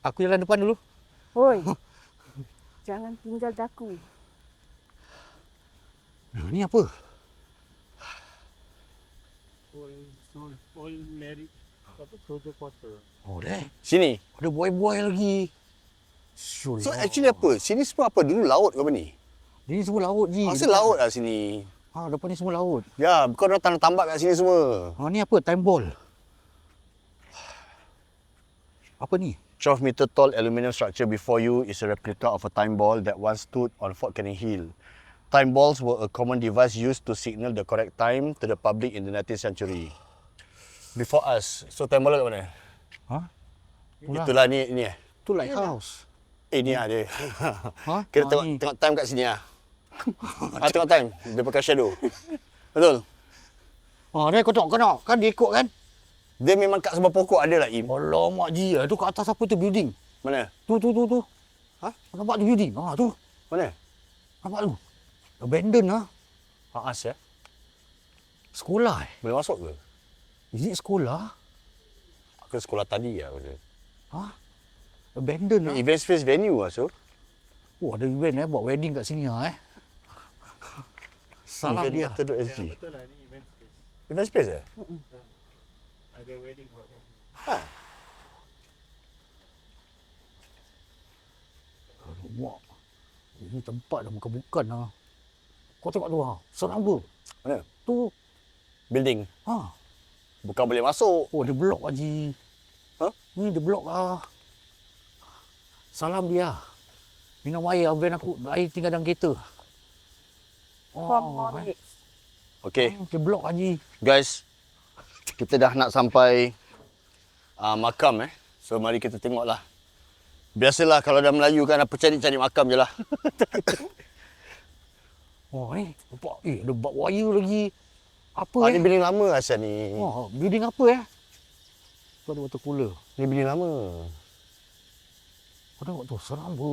C: Aku jalan depan dulu.
D: Hoi. Jangan tinggal daku.
C: Ni apa?
E: All married. Apa? Soldier quarter.
C: Oh, dah.
A: Sini.
C: Ada buai-buai lagi. Sure.
A: So actually apa? Sini semua apa? Dulu laut ke apa ni?
C: Ini semua laut je.
A: Masa laut lah sini.
C: Depan ni semua laut.
A: Ya, kau dah tanah tambak kat sini semua.
C: Ni apa? Time ball. Apa ni?
A: 12 meter tall aluminium structure before you is a replica of a time ball that once stood on Fort Canning Hill. Time balls were a common device used to signal the correct time to the public in the 19th century. Before us. So time ball kat mana?
C: Itulah.
A: Itulah ni eh.
C: Tu lighthouse.
A: Ni lah dia.
C: Ni.
A: Kita tengok time kat sini lah. Tengok time. Dia pakai shadow. Betul?
C: Ni kau tengok. Kan dia ikut kan?
A: Dia memang kat sebuah pokok ada lah Im.
C: Alamak ji. Tu kat atas apa tu building?
A: Mana?
C: Tu. Nampak tu building? Tu.
A: Mana?
C: Nampak tu? Abandon lah.
A: As ya.
C: Sekolah
A: Boleh masuk ke?
C: Is it sekolah?
A: Ke sekolah tadi lah.
C: Abandon lah.
A: Event space venue lah so.
C: Ada event buat wedding kat sini lah Salah dia.
A: SG.
E: Betul lah, ni event space.
A: Event space eh?
E: Ada wedding buat.
C: Alamak. Ini tempat dah bukan-bukan lah. Kau tengok tu lah. Seram apa?
A: Mana?
C: Tu.
A: Building.
C: Ha.
A: Bukan boleh masuk.
C: Dia blok Haji. Ni dia blok lah. Salam dia. Minum air, van aku. Air tinggal dalam kereta.
D: 4 more minutes.
A: Okay.
C: Dia blok Haji.
A: Guys, kita dah nak sampai makam So mari kita tengoklah. Biasalah kalau dah Melayu kan apa cari makam je lah.
C: Ni. Nampak. Ada bak wire lagi. Apa
A: Ni building lama asal ni.
C: Building apa Tu ada water cooler.
A: Ni building lama.
C: Kau tengok tu. Seram apa?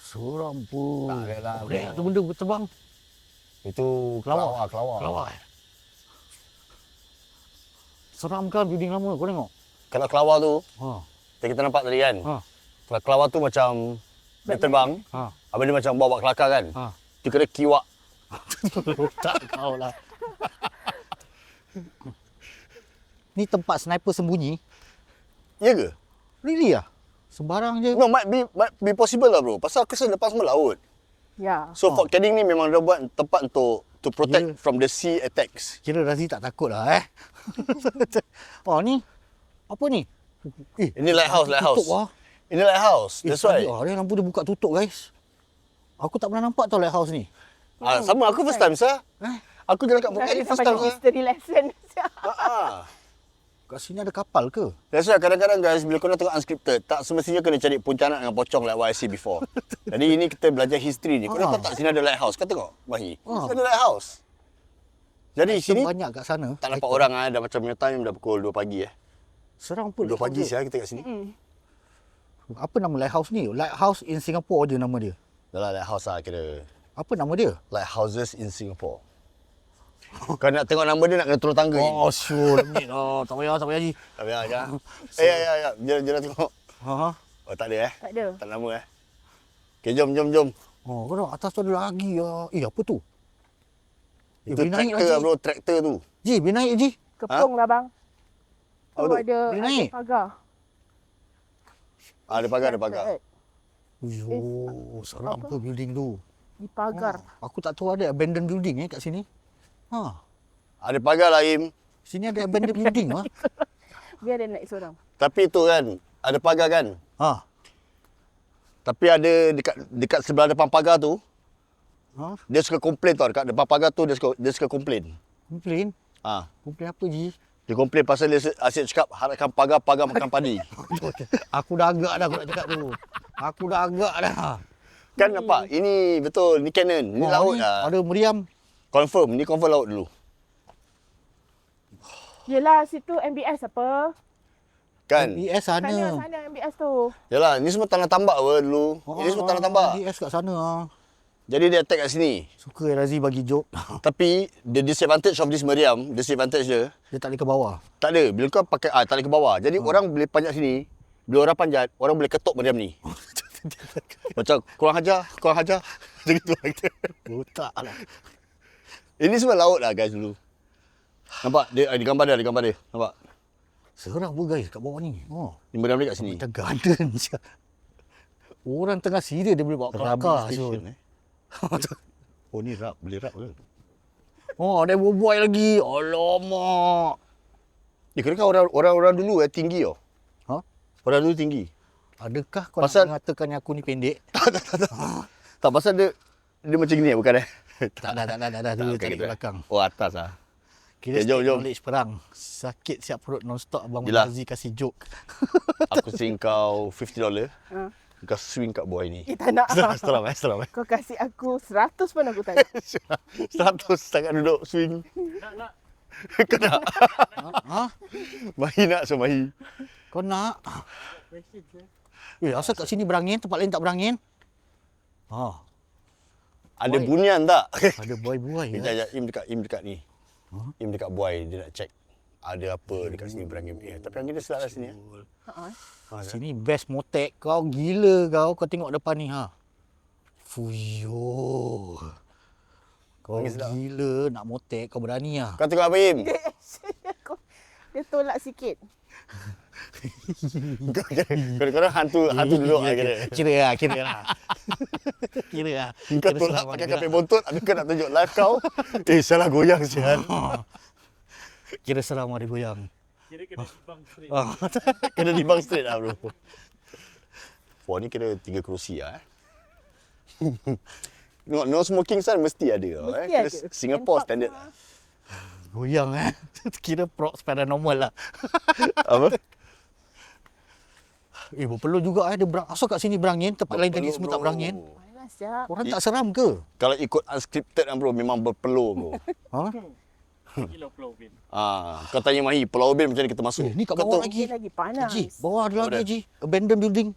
C: Seram apa?
A: Tak ada lah.
C: Tu benda terbang.
A: Itu kelawar.
C: Kelawar. Seram kan building lama. Kau tengok.
A: Kalau kelawar tu,
C: Ha.
A: kita nampak tadi kan.
C: Ha.
A: Kalau kelawar tu macam dia terbang.
C: Ha.
A: Habis dia macam bawa kelakar kan.
C: Ha.
A: Dia kena kiwak.
C: Tak kau lah. Ni tempat sniper sembunyi.
A: Ya ke?
C: Really lah. Sembarang je.
A: No, might be possible lah bro. Pasal aku rasa depan semua laut.
D: Ya.
A: So Fort Canning ni memang dia buat tempat untuk to
C: Ya.
A: protect from the sea attacks.
C: Kira Razi tak takut lah ni. Apa ni?
A: Ini lighthouse.
C: Tutup lah.
A: Ini lighthouse. That's why.
C: Dia lampu dia buka tutup guys. Aku tak pernah nampak tau lighthouse ni.
A: Sama aku first time sah. Aku jalan kat Fort
D: Tadi
A: Canning first
D: sampai
A: time sah.
D: history lesson.
C: Kat sini ada kapal ke?
A: That's why kadang-kadang guys bila kau nak tengok unscripted tak semestinya kena cari pontianak dengan pocong like what I see before. Jadi ini kita belajar history ni. Kau tahu tak sini ada lighthouse? Kau tengok Mahi. Sini ada lighthouse. Jadi sini
C: banyak kat sana.
A: tak nampak orang dah macam punya time dah pukul 2 pagi
C: Seram apa?
A: 2 pagi
C: lighthouse
A: siang kita kat sini.
C: tu? Apa nama lighthouse ni? Lighthouse in Singapore je nama dia.
A: Dah lah lighthouse lah kira.
C: Apa nama dia?
A: Lighthouses in Singapore. Kau nak tengok nama dia nak kena turun tangga.
C: Oh, sure. Lemit. Tak payah Haji.
A: Tak payah ya. Ya. Jom tengok.
C: Ha?
A: Oh tak ada
D: Tak ada.
A: Tak nama Okay, jom.
C: Oh, kau tahu atas tu ada lagi. Apa tu?
A: Itu
C: boleh naik
A: traktor lah
C: Haji.
A: bro, traktor tu.
C: Ji, boleh naik Ji.
D: Kepung lah bang.
A: Apa
D: Tu
A: tu?
D: ada
C: Boleh naik?
D: pagar.
A: Ada pagar.
C: Yo, seram ke building tu?
D: Di pagar.
C: Aku tak tahu ada abandoned building kat sini.
A: Ada pagar lah Im.
C: Sini ada abandoned building ah.
D: Biar dia naik seorang.
A: Tapi tu kan, ada pagar kan. Tapi ada dekat sebelah depan pagar tu, dia suka komplain tau. Dekat depan pagar tu dia suka komplain.
C: Komplain?
A: Ha.
C: Komplain apa Ji?
A: Dia komplain pasal dia asyik cakap harapkan pagar makan padi.
C: Aku dah agak dah aku nak cakap tu. Aku dah agak dah.
A: Kan nampak? Ini betul, ni Canon, ni laut
C: ni
A: lah.
C: Ada meriam.
A: Confirm laut dulu.
D: Yelah, situ MBS apa?
A: Kan?
C: BS sana.
D: Sana MBS tu.
A: Yalah, ni semua tanah tambak apa dulu. Ini semua tanah tambak.
C: BS kat sana.
A: Jadi dia attack kat sini.
C: Suka Razi bagi joke.
A: Tapi the disadvantage of this meriam, disadvantage dia,
C: Dia tak boleh ke bawah.
A: tak ada. Bila kau pakai tak boleh ke bawah. Jadi orang boleh panjat sini. Bila orang panjat, orang boleh ketuk meriam ni. Macam kurang ajar. Macam gitu lah kita.
C: Otak lah.
A: Ini semua laut lah guys dulu. Nampak? Dia gambar dia. Nampak?
C: Seram pun guys kat bawah ni.
A: Ni meriam dia kat sini.
C: Macam garden je. Orang tengah serius dia boleh bawa kelakar.
A: Station, Oh ni rap. Boleh rap ke?
C: Dia berbual lagi. Alamak.
A: Kira-kira orang dulu tinggi tau. Orang dulu tinggi.
C: Adakah kau
A: Pasal-
C: nak mengatakan yang aku ni pendek?
A: Tak pasal dia macam gini bukan
C: Tak dah. Dulu
A: bukan
C: tarik
A: gitu,
C: belakang.
A: Oh atas lah.
C: Kira
A: Okay, jom.
C: knowledge perang. Sakit siap perut non-stop Abang
A: Yelah.
C: Mazi kasih joke.
A: Aku swing kau $50.
D: Ha.
A: Kau swing kat buah ini.
D: Tak nak.
A: Seram.
D: Kau kasih aku 100 pun aku tak nak.
A: 100 sangat duduk swing.
E: Nak.
A: Kau nak? Mahi nak so Mahi.
C: Kau nak?
E: Question, sir.
C: Asal kat sini berangin, tempat lain tak berangin?
A: Ada
C: Boy.
A: bunian tak?
C: Ada buai-buai.
A: Sekejap, Im dekat ni. Im dekat buai, dia nak check. Ada apa dekat sini berangin. Tapi angin dia sedap lah sini.
C: Sini best motek. Kau gila kau tengok depan ni Fuyo. Kau
A: Angin sedap.
C: gila nak motek, kau berani
A: Kau tengok apa Im?
D: Dia tolak sikit.
A: Kadang-kadang hantu duduk lah kira.
C: Kira lah. Kira lah.
A: Kau tolak pakai kapit bontot, habis kau nak tunjuk live kau. Salah goyang sial.
C: Kira seram ada goyang.
E: Kira kena dibang straight.
A: Kena dibang straight lah bro. Wah ni kira 3 kerusi lah No smoking sign mesti ada tau.
D: Mesti
A: Kira
D: ada.
A: Singapore
D: Nampak
A: standard
D: semua.
A: lah.
C: Goyang Kira props paranormal lah.
A: Apa?
C: Berpeluh juga ada asal kat sini berangin, tempat lain tadi semua tak
A: Bro.
C: berangin.
D: Panas siap.
C: Orang tak seram ke?
A: Kalau ikut unscripted kan bro, memang berpeluh bro.
E: Gila Pulau Ubin.
A: Kau tanya Mahi, Pulau Ubin macam mana kita masuk?
C: Ni kat
A: Kau
C: bawah
A: tahu
C: lagi.
D: Lagi panas.
C: Haji, bawah ada lagi
A: Apa
C: Haji. Abandoned building.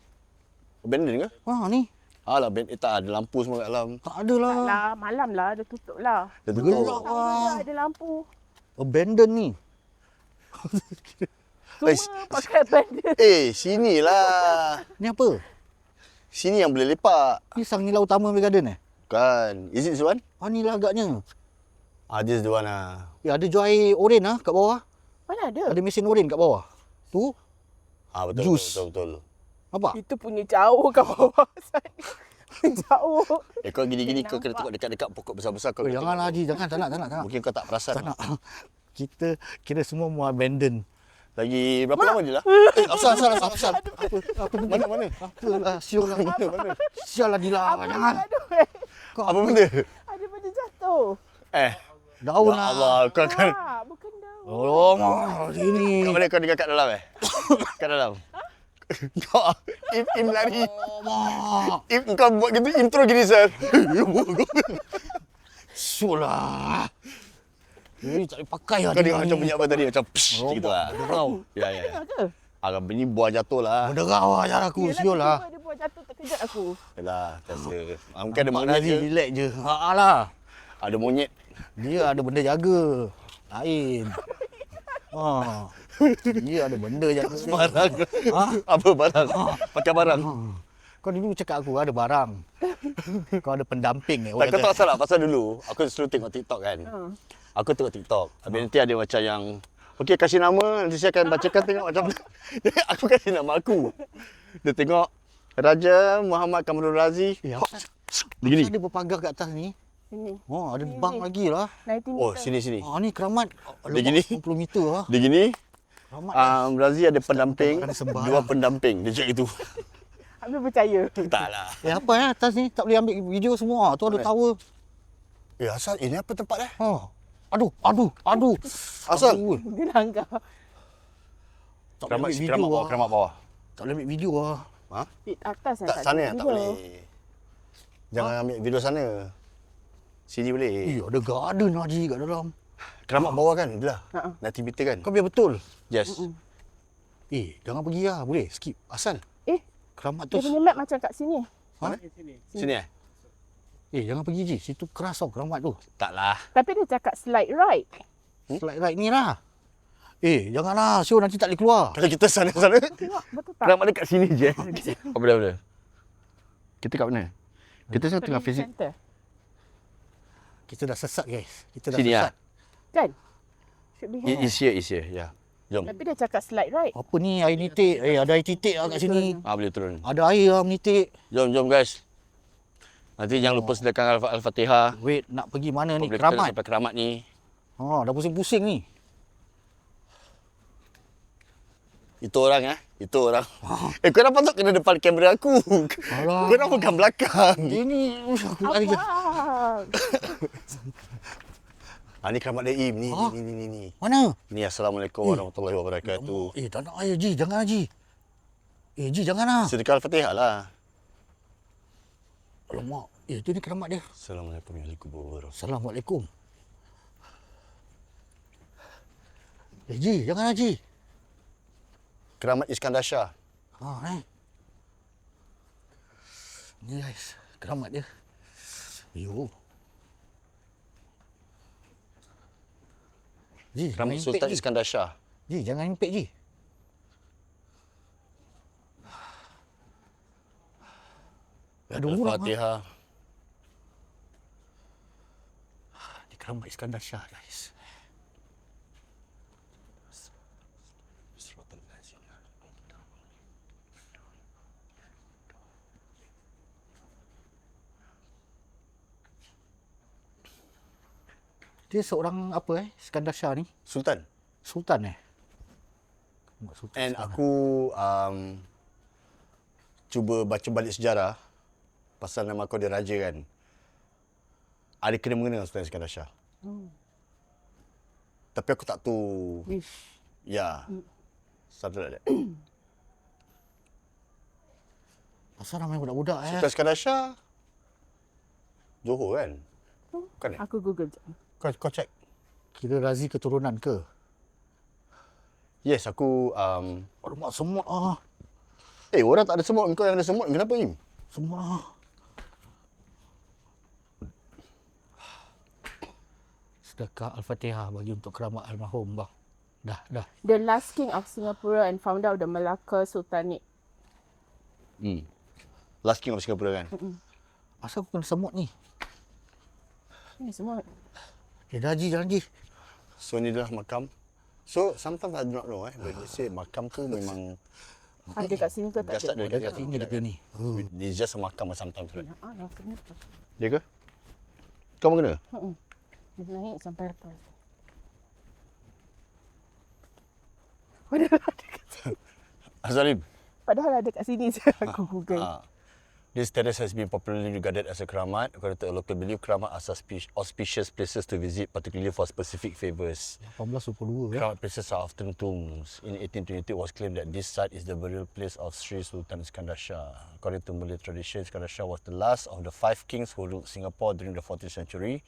A: Abandon ke?
C: Ni.
A: Alah, tak ada lampu semua kat dalam.
C: Tak ada lah.
D: Lah, malam lah. Dia tutup lah.
A: Dah
C: Gelap
A: tutup.
C: lah.
D: Ada lampu.
C: Abandoned ni.
D: Semua pakai bandar.
A: Sini lah.
C: Ni apa?
A: Sini yang boleh lepak.
C: Ni sang nila utama Bay Garden
A: Kan. Is it this one?
C: ni lah agaknya.
A: This the one lah.
C: Ada jual air oren kat bawah.
D: Mana ada?
C: Ada mesin oren kat bawah. Tu.
A: Betul,
C: Juice.
A: betul.
C: Apa?
D: Itu punya jauh kat bawah sana. Jauh.
A: Kau gini-gini kau kena
D: nampak.
A: tengok dekat-dekat pokok besar-besar kau. kena
C: Janganlah
A: tengok.
C: Haji, jangan. Tak nak.
A: Mungkin kau tak perasan.
C: Tak nak. Kita kira semua mau abandon.
A: Lagi berapa lama je lah?
C: Asal. Apa?
A: Mana?
C: Apalah, siul lah.
A: Mana?
C: Sial lah Dila. Jangan.
A: Apa benda?
D: Ada benda jatuh.
C: Daun
A: Ya
C: lah.
A: Allah, kau kan.
D: Bukan daun.
C: Oh, sini.
A: Kat mana kau dekat dalam Kat dalam. Kau Im lari. Kau buat gitu intro gini Sal.
C: Siul lah. Tak boleh pakai lah.
A: Kau dengar macam bunyi apa tadi? Macam psh, gitu lah.
C: Menderau.
A: Ya, ya.
D: Dengar ke?
A: Bunyi buah jatuh lah.
C: Menderau lah ajar aku. Siul lah.
D: Dia buat jatuh terkejut aku.
A: Yalah, biasa. Mungkin ada
C: Mak
A: monyet
C: Razi
A: je.
C: relax je. Lah.
A: Ada monyet.
C: Dia ada benda jaga. Lain. Dia ada benda jaga.
A: Barang.
C: Ha?
A: Apa barang? Pakai barang.
C: Kau dulu cakap aku ada barang. Kau ada pendamping ni.
A: Tak, kau tak salah. Pasal dulu, aku selalu tengok TikTok kan. Aku tengok TikTok. Habis nanti ada macam yang, okey, kasih nama. Nanti saya akan bacakan tengok macam mana. Aku kasih nama aku. Dia tengok Raja Muhammad Kamarul Razi.
C: Ya,
A: Dia gini.
C: ada berpagar kat atas ni.
D: Ini.
C: Ada bank lagi lah.
D: 19
A: Oh,
D: meter.
A: sini.
C: Ni keramat.
A: Dia gini.
C: 50 meter lah.
A: Dia gini.
C: Keramat.
A: Razi ada pendamping.
C: Ada sembarang.
A: 2 pendamping. Dia cakap itu.
D: Habis percaya.
A: Taklah.
C: Apa atas ni? Tak boleh ambil video semua. Tu ada tower.
A: Asal ini apa tempat
C: Aduh.
A: Asal?
D: Dia langgar.
C: Tak boleh ambil video lah.
A: Keramat bawah.
C: Tak boleh ambil video lah.
A: Ha?
D: Di atas
A: Tak sana tak boleh. Jangan ambil video sana. Sini boleh.
C: Ada garden Haji kat dalam.
A: Keramat bawah kan? Itulah.
D: Ha-ha.
A: 90 meter kan?
C: Kau biar betul.
A: Yes.
C: Jangan pergi lah. Boleh skip.
A: Asal?
C: Keramat
D: Dia
C: tu.
D: punya map macam kat sini.
A: Sini
C: Jangan pergi Ji. Situ keras tau keramat tu.
A: Taklah.
D: Tapi dia cakap slide right.
C: Slide right ni lah. Janganlah. Show nanti tak boleh keluar.
A: Kalau kita sana.
D: Tengok, betul tak?
A: Keramat dia kat sini je. Apa dah? Kita kat mana? Kita sekarang tengah facing.
D: Center.
C: Kita dah sesat guys. Kita dah
A: Sini
C: sesat.
D: Kan? Should be here.
A: Is here. Ya. Jom.
D: Tapi dia cakap slide right.
C: Apa ni air nitik? Ada air titik lah kat sini.
A: Boleh turun.
C: Ada air lah menitik.
A: Jom guys. Nanti jangan lupa sediakan Al-Fatihah.
C: Wait, nak pergi mana ni?
A: Boleh kita
C: Keramat.
A: sampai keramat ni.
C: Dah pusing-pusing ni.
A: Itu orang Itu orang. Kau dah patut kena depan kamera aku.
C: Alah.
A: Kau dah pegang belakang.
C: Ini aku lari ke.
D: Abang.
A: Ni keramat dia Im. Ni.
C: Mana?
A: Ni Assalamualaikum warahmatullahi wabarakatuh.
C: Tak nak air Ji, jangan Ji. Ji janganlah.
A: Sedekah Al-Fatihah lah.
C: Alamak. Tu ni keramat dia.
A: Assalamualaikum warahmatullahi wabarakatuh.
C: Assalamualaikum. Ji, janganlah Ji.
A: Keramat Iskandar Shah.
C: Ni guys, keramat dia. Ji,
A: Keramat
C: jangan
A: Sultan
C: impek, Ji.
A: Iskandar Shah.
C: Ji, jangan impek Ji. Ada orang.
A: Al-Fatihah.
C: Ni keramat Iskandar Shah guys. Dia seorang apa Iskandar Shah ni?
A: Sultan.
C: Sultan Sultan.
A: And aku cuba baca balik sejarah pasal nama kau dia Raja kan. Ada kena-mengena dengan Sultan Iskandar Shah. Tapi aku tak tahu. Ya. Something like that.
C: Pasal ramai budak-budak
A: Sultan Iskandar Shah Johor kan? Bukan
D: Aku Google jap.
A: Kau check.
C: Kira Razi keturunan ke?
A: Yes, aku
C: Alamak, semut
A: orang tak ada semut, kau yang ada semut. Kenapa Im?
C: Semut Sedekah Al-Fatihah bagi untuk keramat almarhum bang. Dah.
D: The last king of Singapore and founder of the Malacca Sultanate.
A: Last King of Singapore kan?
C: Asal aku kena semut ni?
D: Ini semua.
C: Dah Ji, jangan Ji.
A: So ni adalah makam. So sometimes I do not know when they say makam tu memang
D: Ada kat sini ke tak
A: just tak
D: ada?
A: ada
C: Kat sini dia ni.
A: It's just a makam sometimes. Right?
D: Kenapa?
A: Ya ke? Kau mengenal?
D: Dia naik sampai atas. Padahal ada kat sini je aku Google.
A: This terrace has been popularly regarded as a keramat. According to a local belief, keramat are auspicious places to visit, particularly for specific favours.
C: 1822
A: Keramat places are often tombs. In 1822, it was claimed that this site is the burial place of Sri Sultan Iskandar Shah. According to Malay tradition, Iskandar Shah was the last of the 5 kings who ruled Singapore during the 14th century.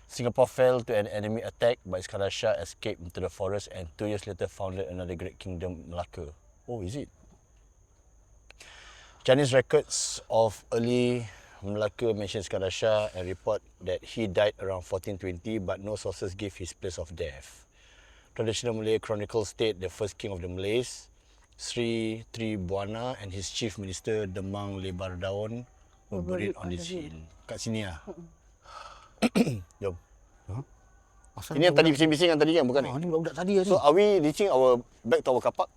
A: Singapore fell to an enemy attack, but Iskandar Shah escaped into the forest and 2 years later founded another great kingdom, Malacca. Oh, is it? Chinese records of early Malacca mention Iskandar Shah and report that he died around 1420, but no sources give his place of death. Traditional Malay chronicles state the first king of the Malays, Sri Tribuana, and his chief minister Demang Lebar Daun were buried on this hill. Kat sini lah. Jom.
C: Asal
A: Ini yang tadi bising-bising yang tadi kan, bukan ni?
C: Ni budak tadi ni.
A: So are we reaching our back to our kapak?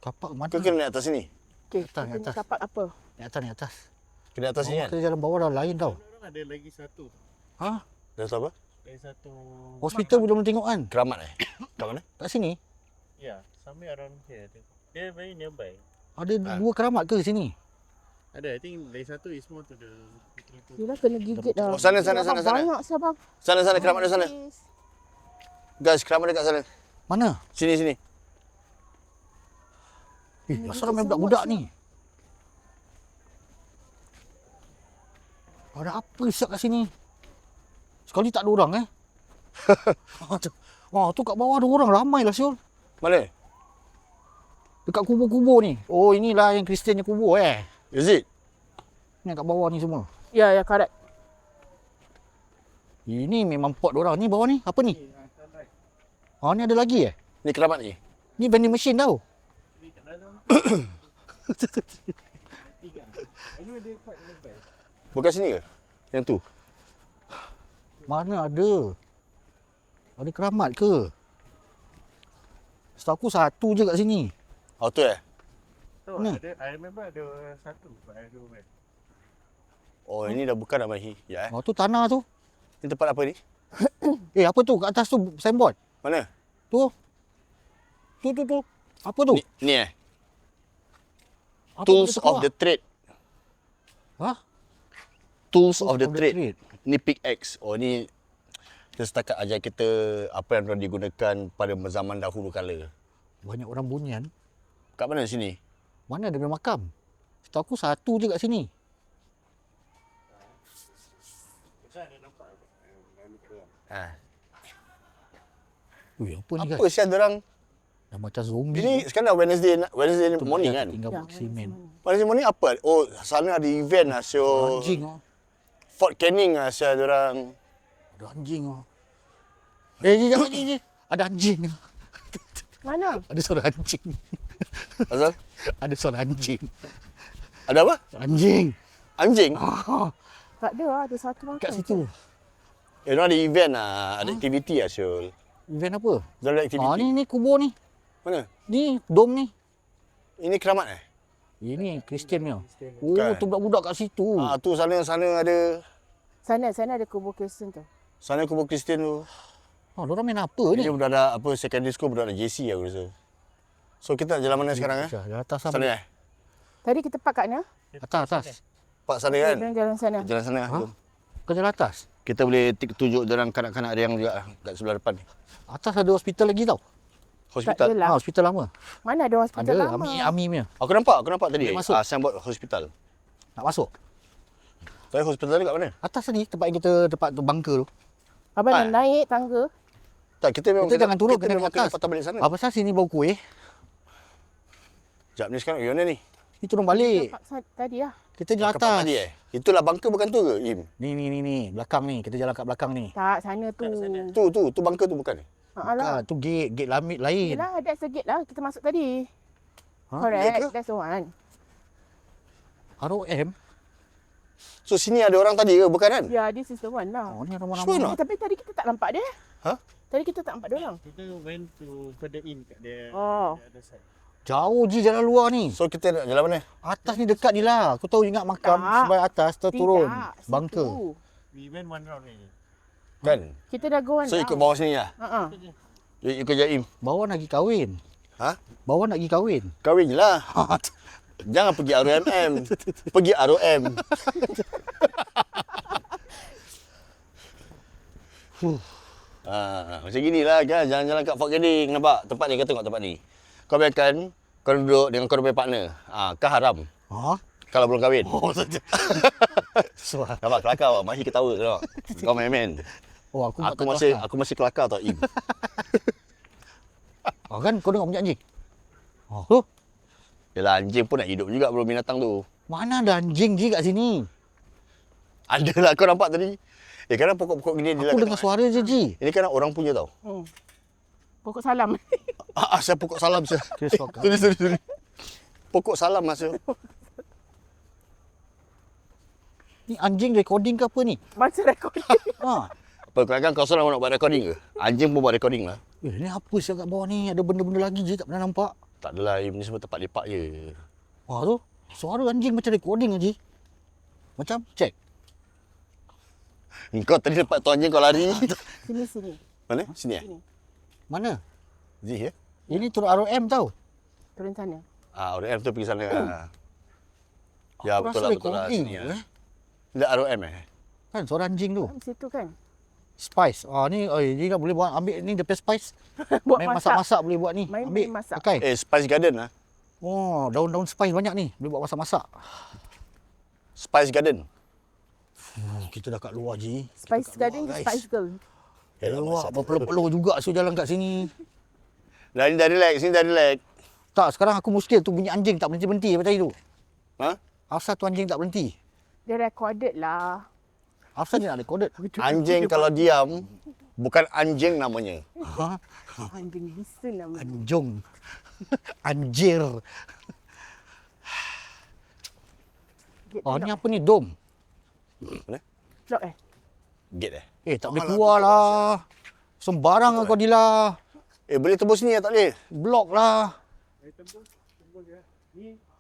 C: Kapak mana?
A: Ke kena naik atas sini?
D: Okay,
C: Atas,
D: kita ni
C: atas.
D: kapak apa?
C: Ni atas, ni atas.
A: Kena atas sini kan?
C: Kita jalan bawah dah lain tau.
E: Orang ada lagi satu.
C: Ha?
A: Dah tahu apa?
E: Lagi satu.
C: Hospital belum tengok kan?
A: Keramat Kat mana?
C: Kat sini.
E: Yeah, somewhere around here. Dia very nearby.
C: Ada 2 keramat ke sini?
E: Ada, I think lagi satu is more to the.
D: Yelah kena gigit dah.
A: Oh, sana, sana,
D: Abang
A: sana, sana.
D: Banyak sah bang.
A: Sana keramat dia sana. Guys, keramat dekat sana.
C: Mana?
A: Sini.
C: Asal ramai budak-budak ni? Ada apa siap kat sini? Sekali tak ada orang tu kat bawah ada orang ramai lah Syul.
A: Mana?
C: Dekat kubur-kubur ni. Oh inilah yang Kristian yang kubur
A: Is it?
C: Ni kat bawah ni semua.
D: Ya, correct.
C: Ini memang pot orang ni bawah ni. Apa ni? Ni ada lagi
A: Ni keramat ni.
C: Ni vending machine tau.
A: Bukan sini ke? Yang tu.
C: Mana ada? Ada keramat ke? Setahu aku satu je kat sini.
A: Oh tu
E: So,
C: Mana?
E: ada, I remember ada satu, but I don't know where.
A: Oh ini dah bukan dah Mahi. Ya
C: Tu tanah tu.
A: Ni tempat apa ni?
C: Apa tu kat atas tu signboard?
A: Mana?
C: Tu. Apa tu?
A: Ni
C: Apa
A: Tools
C: benda tu
A: of
C: keluar?
A: the trade.
C: Ha?
A: Tools of the trade. Ni pickaxe. Oh ni dia setakat ajar kita apa yang dah digunakan pada zaman dahulu kala.
C: Banyak orang bunyian.
A: Kat mana sini?
C: Mana ada makam? Setahu aku satu je kat sini.
A: Ha.
C: Ui, apa ni
A: Apa
C: guys?
A: sial orang?
C: Dah macam zombie.
A: Ini sekarang dah Wednesday morning kan?
C: Tinggal
D: Ya.
C: buat simen.
A: Wednesday morning apa? Oh, sana ada event lah so
C: Anjing oh.
A: Fort Canning lah sial orang.
C: Ada anjing oh. Jangan je. Ada anjing.
D: Mana?
C: Ada suara anjing.
A: Asal?
C: Ada suara anjing.
A: Ada apa?
C: Anjing.
A: Anjing?
D: Tak ada lah, ada satu makam.
C: Kat situ.
A: Ada event lah, ada aktiviti lah Syul.
C: Event apa?
A: Dia ada aktiviti.
C: Ni kubur ni.
A: Mana?
C: Ni dom ni.
A: Ini keramat
C: Ini Kristian ni. Oh,
A: Kan?
C: tu budak-budak kat situ.
A: Tu sana ada.
D: Sana ada kubur Kristen tu.
A: Sana kubur Kristian tu.
C: Diorang main apa ni?
A: Ini budak-budak apa secondary school, budak-budak JC aku rasa. So kita nak jalan mana sekarang
C: Dah atas
A: Sana
C: sana.
D: Tadi kita park kat mana?
C: Atas.
A: Pak sana kan?
D: Kita jalan sana.
A: Jalan sana.
C: Ha?
A: Jom.
C: Kau jalan atas.
A: Kita boleh tunjuk orang kanak-kanak dia yang juga kat sebelah depan ni.
C: Atas ada hospital lagi tau.
D: Tak
A: Hospital.
D: adalah.
C: Hospital lama.
D: Mana ada hospital
C: Ada
D: lama?
C: Ami punya.
A: Aku nampak tadi.
C: Boleh masuk.
A: Signboard hospital.
C: Nak masuk.
A: Tapi hospital ni kat mana?
C: Atas tadi tempat yang tempat tu bunker tu.
D: Abang
A: Ah.
D: nak naik tangga.
A: Tak, kita memang
C: Kita jangan turun,
A: kita
C: kena
A: memang
C: atas.
A: kena patah balik sana.
C: Apa pasal sini bau kuih?
A: Sekejap ni sekarang mana ni?
C: Ni turun balik.
D: Park tadi lah.
C: Kita jalan
A: Kapak
C: atas.
A: tadi Itulah bunker bukan tu ke, Im?
C: Ni. Belakang ni. Kita jalan kat belakang ni.
D: Tak, sana tu.
A: Tu bunker tu bukan?
D: Alah.
C: Tu gate lamit lain.
D: Yelah, that's the gate lah. Kita masuk tadi.
C: Ha?
D: Correct,
A: Gate ke?
D: that's the one.
C: ROM.
A: So sini ada orang tadi ke, bukan kan?
D: Yeah, this is the one lah.
C: Oh, ni
A: Sure
C: ramai-ramai.
A: not?
D: Tapi tadi kita tak nampak dia.
A: Ha?
D: Tadi kita tak nampak dia orang.
E: Kita went to further in kat dia.
D: Oh.
E: The other side.
C: Jauh je jalan luar ni.
A: So kita nak jalan mana?
C: Atas ni dekat ni lah. Aku tahu ingat makam
D: Tak.
C: sebelah atas turun.
D: Tidak,
C: Bunker.
D: situ.
E: We went one round ni.
A: Kan?
D: Kita dah go one
A: So ikut bawah sini lah. Ikut je Im.
C: Bawa nak pergi kahwin.
A: Ha?
C: Bawa nak pergi kahwin.
A: Kahwin je lah. Jangan pergi ROMM. Pergi ROM. Macam ginilah kan. Jalan-jalan kat Fort Canning. Nampak tempat ni, kau tengok tempat ni. Kau bayangkan kau duduk dengan kau punya partner. Kan haram.
C: Ha?
A: Kalau belum kahwin.
C: Oh, saja. Suar.
A: Nampak kelakar awak. Mahir ketawa tengok. Kau main-main.
C: Oh, aku tak
A: Aku masih kelakar tau, Im.
C: Oh, kan kau dengar punya anjing. Oh, tu.
A: Yalah, anjing pun nak hidup juga bro, binatang tu.
C: Mana ada anjing je kat sini?
A: Ada lah, kau nampak tadi. Kadang pokok-pokok gini dia
C: Aku
A: lah
C: dengar
A: kata,
C: suara je, Ji.
A: ini kadang orang punya tau.
D: Pokok salam.
A: Saya pokok salam saya.
C: Kira suaka.
A: Sorry. Pokok salam masa.
C: Ni anjing recording ke apa ni?
D: Masa recording.
C: Ha.
A: Apa kadang kau seorang nak buat recording ke? Anjing pun buat recording lah.
C: Ni apa sih kat bawah ni? Ada benda-benda lagi je tak pernah nampak.
A: Tak adalah, Im, ni semua tempat lepak je.
C: Wah tu, suara anjing macam recording aja. Macam check.
A: Kau tadi nampak tu anjing kau lari.
D: Sini.
A: Mana? Sini eh?
C: Mana?
A: Zee ya?
C: Ini turun ROM tau.
D: Turun sana.
A: ROM tu pergi sana. Ya,
C: Aku
A: betul
C: rasa
A: lah, betul lah.
C: recording
A: Sini
C: tu,
A: lah. Tidak ROM eh?
C: Kan suara anjing tu.
D: Di situ kan.
C: Spice. Ni dia dah boleh buat ambil ni the spice.
D: Buat
C: Main
D: masak.
C: masak-masak boleh buat ni.
D: Main
C: Ambil
D: masak.
C: pakai.
A: Spice Garden lah.
C: Oh, daun-daun spice banyak ni. Boleh buat masak-masak.
A: Spice Garden.
C: Kita dah kat luar je.
D: Spice Garden, Spice Girl.
C: Luar berpeluh-peluh juga so jalan kat sini.
A: Dah relax, sini dah relax.
C: Tak, sekarang aku muskil tu bunyi anjing tak berhenti-berhenti macam itu.
A: Ha?
C: Asal tu anjing tak berhenti?
D: Dia recorded lah.
C: Asal dia nak recorded?
A: Anjing kalau diam, bukan anjing namanya.
C: Ha?
D: Anjing bisul nama.
C: Anjong. Anjir. Oh, ni apa ni? Dom.
A: Mana?
D: Lock
A: Gate eh?
C: Tak boleh keluar lah. Sembarang kau Dila.
A: Boleh tembus ni tak boleh?
C: Blok lah.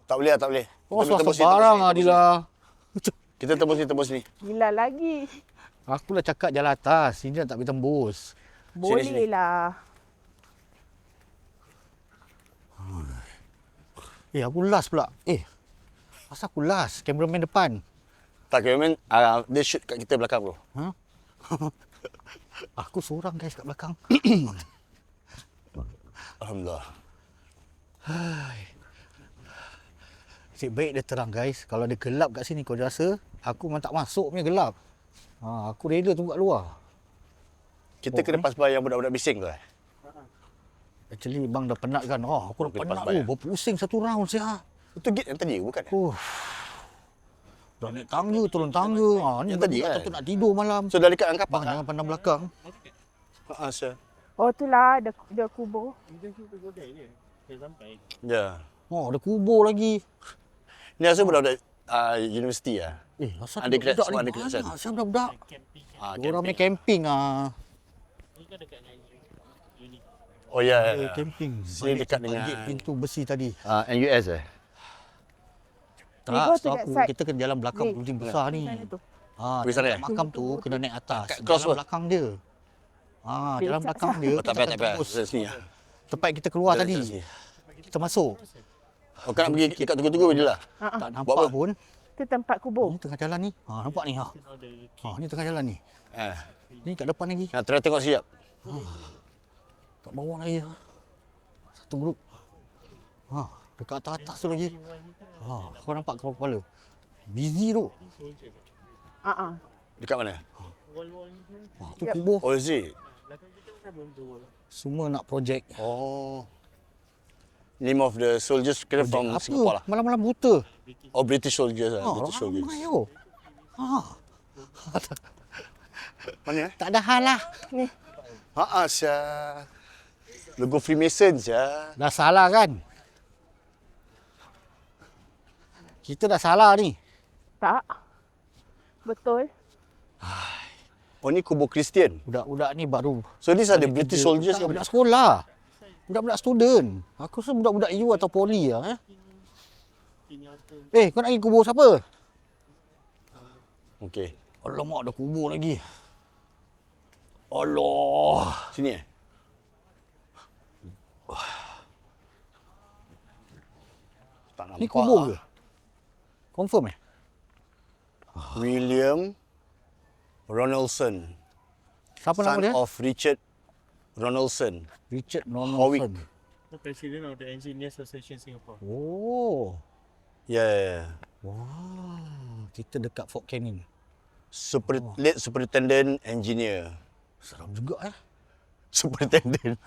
A: Tak boleh lah, tak boleh.
C: Oh,
A: Kita tembus ni,
C: sembarang
A: tembus
C: lah
A: ni,
C: Dila.
A: Kita tembus ni.
D: Gila lagi.
C: Aku lah cakap jalan atas. Sini tak boleh tembus.
D: Boleh
A: sini.
D: lah.
C: Aku last pula. Asal aku last? Cameraman depan.
A: Tak, cameraman, dia shoot kat kita belakang bro.
C: Ha? Aku seorang guys kat belakang.
A: Alhamdulillah.
C: Nasib baik dia terang guys. Kalau dia gelap kat sini kau rasa aku memang tak masuk punya gelap. Aku rela tunggu kat luar.
A: Kita kena pass by yang budak-budak bising tu eh?
C: Actually bang dah penat kan. Aku dah
A: Kena
C: penat
A: pass by,
C: tu. Berpusing satu round siap.
A: Itu gate yang tadi bukan eh?
C: Dah naik tangga, turun tangga. Ni
A: Yang tadi
C: tadi
A: kan?
C: tu nak tidur malam.
A: So dah dekat dengan
C: Bang
A: kapak
C: jangan pandang belakang.
A: Sir.
D: Oh tu lah, dia kubur.
E: Kita shoot go back je. Dah sampai.
A: Ya.
C: Ada kubur lagi.
A: Ni asal budak-budak universiti lah.
C: Asal
A: Undergrad,
C: budak
A: semua
C: ni
A: undergrad,
C: banyak.
A: San.
C: Asal budak-budak.
E: Camping.
C: Orang punya camping
E: Ni kan dekat dengan uni.
A: Oh ya.
C: camping.
A: Sini dekat dengan
C: Pintu besi tadi.
A: NUS eh?
D: We go
C: Tak,
D: to
C: setahu
D: that
C: aku
D: side.
C: kita kena jalan belakang
D: Ni.
C: building besar ni.
D: Sana tu.
A: Pergi sana,
C: dekat makam tu kena naik atas.
A: Kat cross
C: Jalan
A: apa?
C: belakang dia. Jalan belakang dia.
A: Oh, tak payah, tak payah. Sini lah.
C: Tempat kita keluar
A: Jalan
C: tadi.
A: sini.
C: Kita masuk.
A: Oh, kau nak pergi dekat tunggu-tunggu je lah.
C: Tak
A: Buat
C: nampak
A: apa?
C: pun.
D: Tu tempat kubur.
C: Ni tengah jalan ni. Nampak ni. Ni tengah jalan ni. Ni kat depan lagi.
A: Try tengok siap.
C: Kat bawah lagi. Satu grup. Dekat atas tu lagi. Kau nampak kepala. Busy tu.
A: Dekat mana?
E: Wall-wall ni kan.
C: Tu kubur.
A: Oh, is it?
E: Belakang kita kan belum tu wall.
C: Semua nak projek.
A: Oh. Name of the soldiers kena from
C: Apa?
A: Singapore lah.
C: Malam-malam buta.
A: Oh, British soldiers lah. British soldiers.
C: Ramai yo.
A: Mana eh?
C: Tak ada hal lah.
A: Syah. Logo Freemason Syah.
C: Dah salah kan? Kita dah salah ni.
D: Tak. Betul.
A: Oh, ni kubur Kristian.
C: Budak-budak ni baru.
A: So, these are the British soldiers ke?
C: Budak sekolah. Budak-budak student. Aku rasa budak-budak U atau poli lah. Kau nak pergi kubur siapa?
A: Okey.
C: Alamak, ada kubur lagi. Allah.
A: Sini eh? Tak nampak.
C: Ni kubur ke? Confirm
A: William Ronaldson.
C: Siapa nama
A: Son
C: dia?
A: of Richard Ronaldson.
C: Richard Ronaldson.
A: Howick.
E: The President of the Engineers Association Singapore.
C: Oh.
A: Yeah.
C: Wow. Kita dekat Fort Canning.
A: Late Superintendent Engineer.
C: Seram juga
A: Superintendent.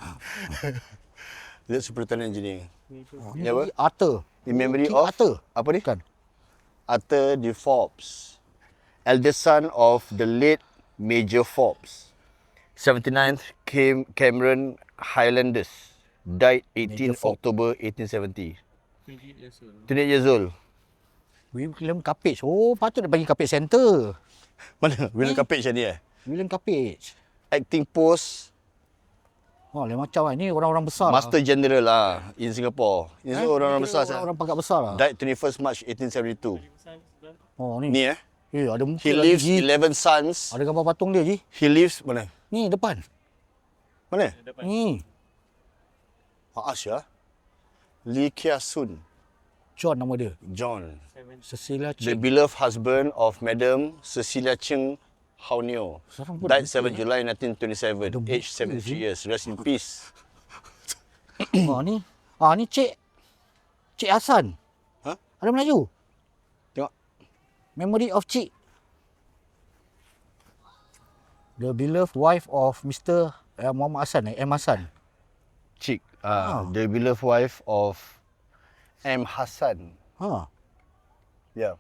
A: Dia superintendent engineer.
C: Ni
A: Ya, apa?
C: Arthur.
A: In memory
C: King
A: of
C: Arthur.
A: apa ni?
C: Kan?
A: Arthur de Forbes, eldest son of the late Major Forbes, 79th Cameron Highlanders, died 18 October 1870.
E: 28 years old.
A: 28 years old.
C: William Cuppage. Oh, patut dia bagi Cuppage Center.
A: Mana? William Cuppage ni
C: William Cuppage.
A: Acting post
C: Oh, lain macam lah. Ni orang-orang besar
A: Master General lah in Singapore. Ini semua orang-orang besar.
C: Orang pangkat besar lah.
A: Died 21st March 1872.
C: Oh, ni.
A: Ni
C: Ada muka
A: He
C: lagi,
A: leaves
C: Ji.
A: 11 sons.
C: Ada gambar patung dia, Ji.
A: He leaves mana?
C: Ni, depan.
A: Mana?
C: Ni.
A: Asya. Lee Kia Soon.
C: John nama dia.
A: John.
C: Cecilia
A: The
C: Cheng.
A: beloved husband of Madam Cecilia Cheng Hao Neo.
C: Seram pun
A: Died
C: muka
A: 7 July 1927,
C: Ada
A: aged
C: muka
A: 73
C: je.
A: years. Rest in peace.
C: Ni. Ni Cik Hassan.
A: Ha?
C: Ada Melayu.
A: Tengok.
C: Memory of Cik. The beloved wife of Mr. Muhammad Hassan, M. Hassan.
A: Chick. The beloved wife of M. Hassan.
C: Ha.
A: Ya. Yeah.